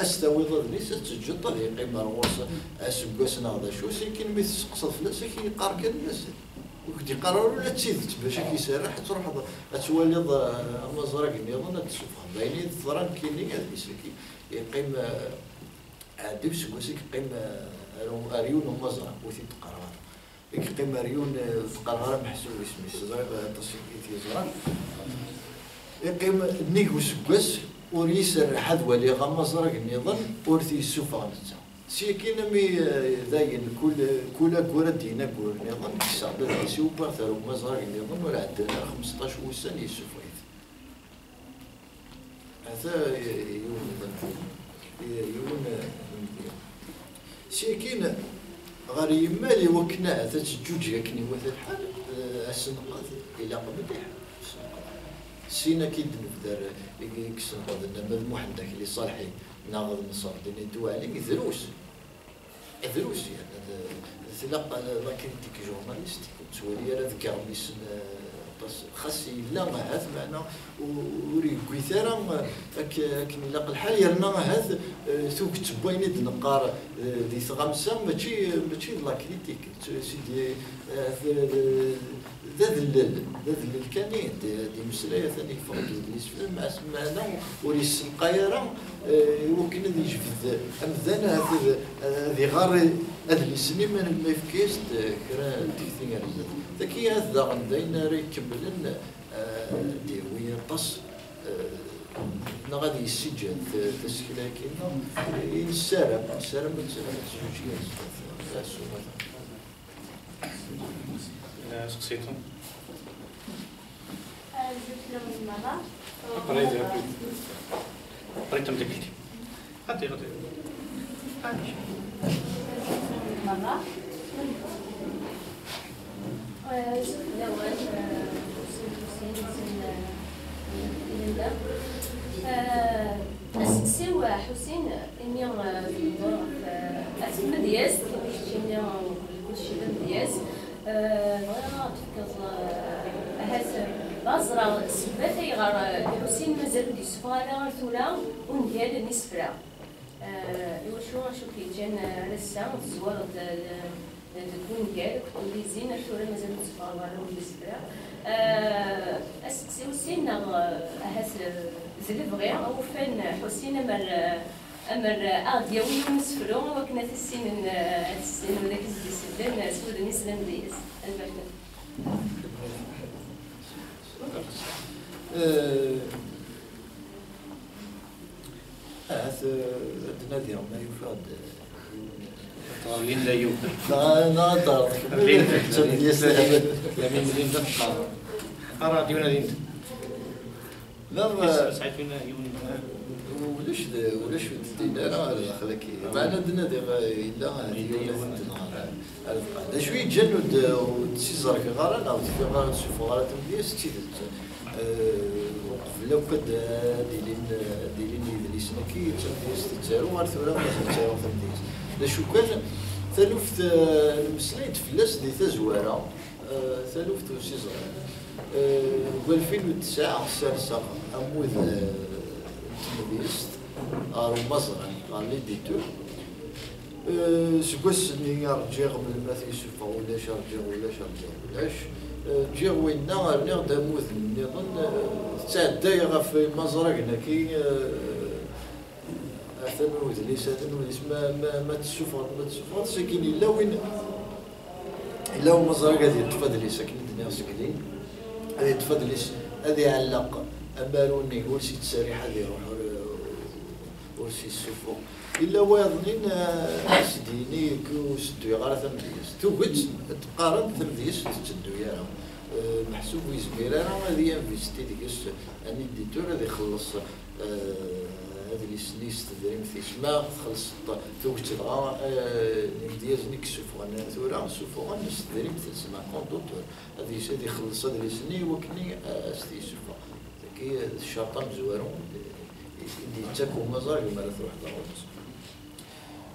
استوي ضد ليس تسجل طريقي مرغوص اسكوسنا هذا شو سي كين مي تسقصد فلوس كيقار كان الناس وكدي قرروا لا تزيد باش كيسرح تروح تولي مزرعه نظن تشوفها باينين الثران كيني هذا يسكي يقيم عادي سكوسي يقيم ريون مزرعه وثي قرار يقيم ريون قرار محسوب اسمه زرع تصيب زرع يقيم نيكو سكوس وريسر حد ولي غمزرق نظن ورثي السفان سي كينا مي داين كل كورة دينا كورة نظن كيساعد الرئيسي وبارثر ومزرق نظن ولا عندنا 15 وسنة يسفايت هذا يون سي كينا غير يمالي وكنا هذا تجوج يكني مثل الحال السنقات إلى قبل سينا كي نبدا يكسر هذا النمل محدك اللي صالحين ناخذ نصاب دني دوا عليك ذروس يعني تلقى لكن تيك جورناليست تولي راه ذكر بس خاصي لا هذا معنا وري كويثرا كي نلاقى الحال يرنا هذا ثوك تبوين نقار دي خمسه ماشي لا كريتيك سيدي ذا اللي كان دي مسلايه ثاني فوق الاسفل مع سمعنا وريس القايره وكنا يجبد امذان هذه غار هذا اللي سني من ما يفكيس كرا تكثير هذا ذكي هذا غندينا راه يكملن دي ويا طس غادي يسجل تسكيله كيما ينسرب من الزوجيه سقسيتهم قريت مدكلتي غادي مرة سوى حسين إني أسمى دياس كيفاش كلشي دياس بغينا تفكر هاد بازرا السبات يغار حسين مازال دي سفارة ثورة ونديال نسفرة إوا شو نشوف كيجان على الساعة الزوار تكون ديالك واللي زين ثورة مازال سفارة ولا سفرة أسكسي وسينا هاد زلفغي أو فين حسين أمر دياوي ونسفرو وكنا السين السين وداك السدان سود نسلم دياس البركة. عندنا ديال ما يفاد طالين لا يوكل لا دار يمين مدينة القاهرة أرى ديونا دينت لا ساعات فينا يوني ولاش دينا انا خلاك معنا عندنا دابا الا ديونا هذا شويه تجند وتسيزر في غارانا وفي غارات شوفوا غارات ديال تيدت وقبل وكد دايرين اللي سنه كي تزارو غير ثوره ما تزارو خمديس لا شو كان ثالوفت المسنين تفلاس دي تزواره ثالوفت وسيزر و 2009 سالسا امود تمديست ارو مزرعه قال لي ديتو سكوس ني رجع قبل ما تيشوفوا ولا شرجع ولاش جيغ وينا رني داموت نظن تعدى في مزرعنا كي ثمود ليس ما تشوفوا ساكن الا وين مزرعه هذه تفضلي ساكن الدنيا ساكنين هذه تفضلي هذه علق اماروني ولسي تساريح هذه يروح ولسي السفو الا واظنين سديني كوسدو غير ثمديس توجد تقارن ثمديس تسدو يا محسوب ويزبير انا هذه انفيستي ديك اني ديتور هذا يخلص هذه اللي سنيست دريم في سما تخلص توجد تبغى دياز نيك سوفو انا ثورا سوفو الناس دريم في سما كوندوتور هذه شي يخلص هذا اللي سني وكني استي سوفو كي الشرطه مزوارون اللي تاكو مزار وما تروح لغوص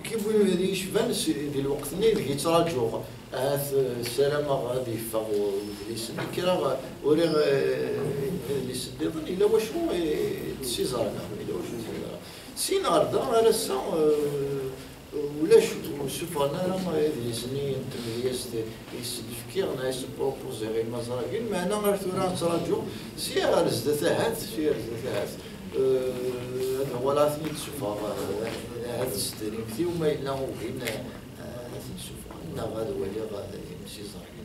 كيبغيو هذه يشبان ديال الوقت اللي يتراجعوا السلامه غادي يفاغوا اللي سني كي راه وري اللي سدي ظن الا واش هو تسيزار الا واش سين غردا على الساعه ولاش شوف انا راه هذه سنين تميزت يسلف كي انا يسبروبوزي غير مزراكين معنا غير ثورات تراجعوا سي رزده ثاث هذا هو لا تشوف هذا الستريم في وما إلا هو كاين نشوف أن هذا هو اللي غادي ماشي صحيح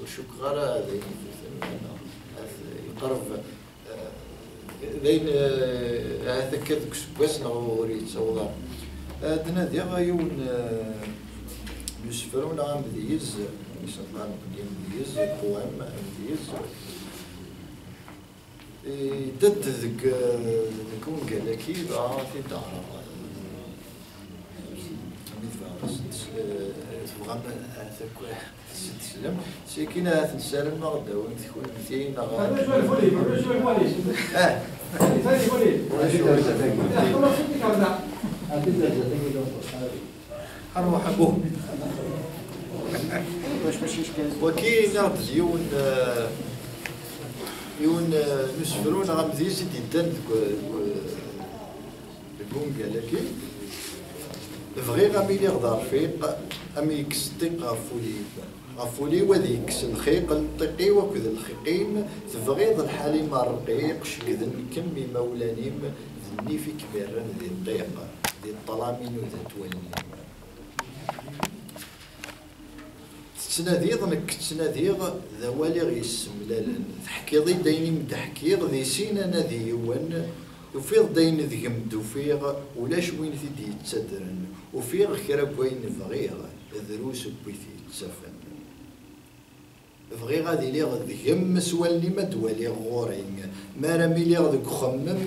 وشوك غير هذا يقرب ذين هذا كذاك سباسنا وريت والله عندنا ديال غيون يسفرون عام ديز يسمى عام ديز قوام ديز دد ذك كون قال لك في الدار تبغى هذاك تسلم ساكن تنسالم ما غدا وين تكون مثين اروح ابوه وكي ناخذ يون نسفرون غمزيس ديدان البونكا لكن بغي غامي لي غدار فيق امي يكستيق غفولي وذي يكس الخيق الطيقي وكذ الخيقين تبغيض الحليم الرقيق شكذن كمي مولانيم ذني في كبيرن ذي الطيق ذي الطلامين وذي تولني تناديض نك تناديض ذوالي غيسملالن تحكيضي دايني مدحكيغ ذي سينا نادي يوان وفيغ داين ذقمد وفيغ ولاش وين ثدي يتسدرن وفيغ كرا بوين بغيغ ذروس بويثي تسافن بغي غادي ليغ ذقم سوالي ما دوالي غورين ما رمي ليغ ذك خمم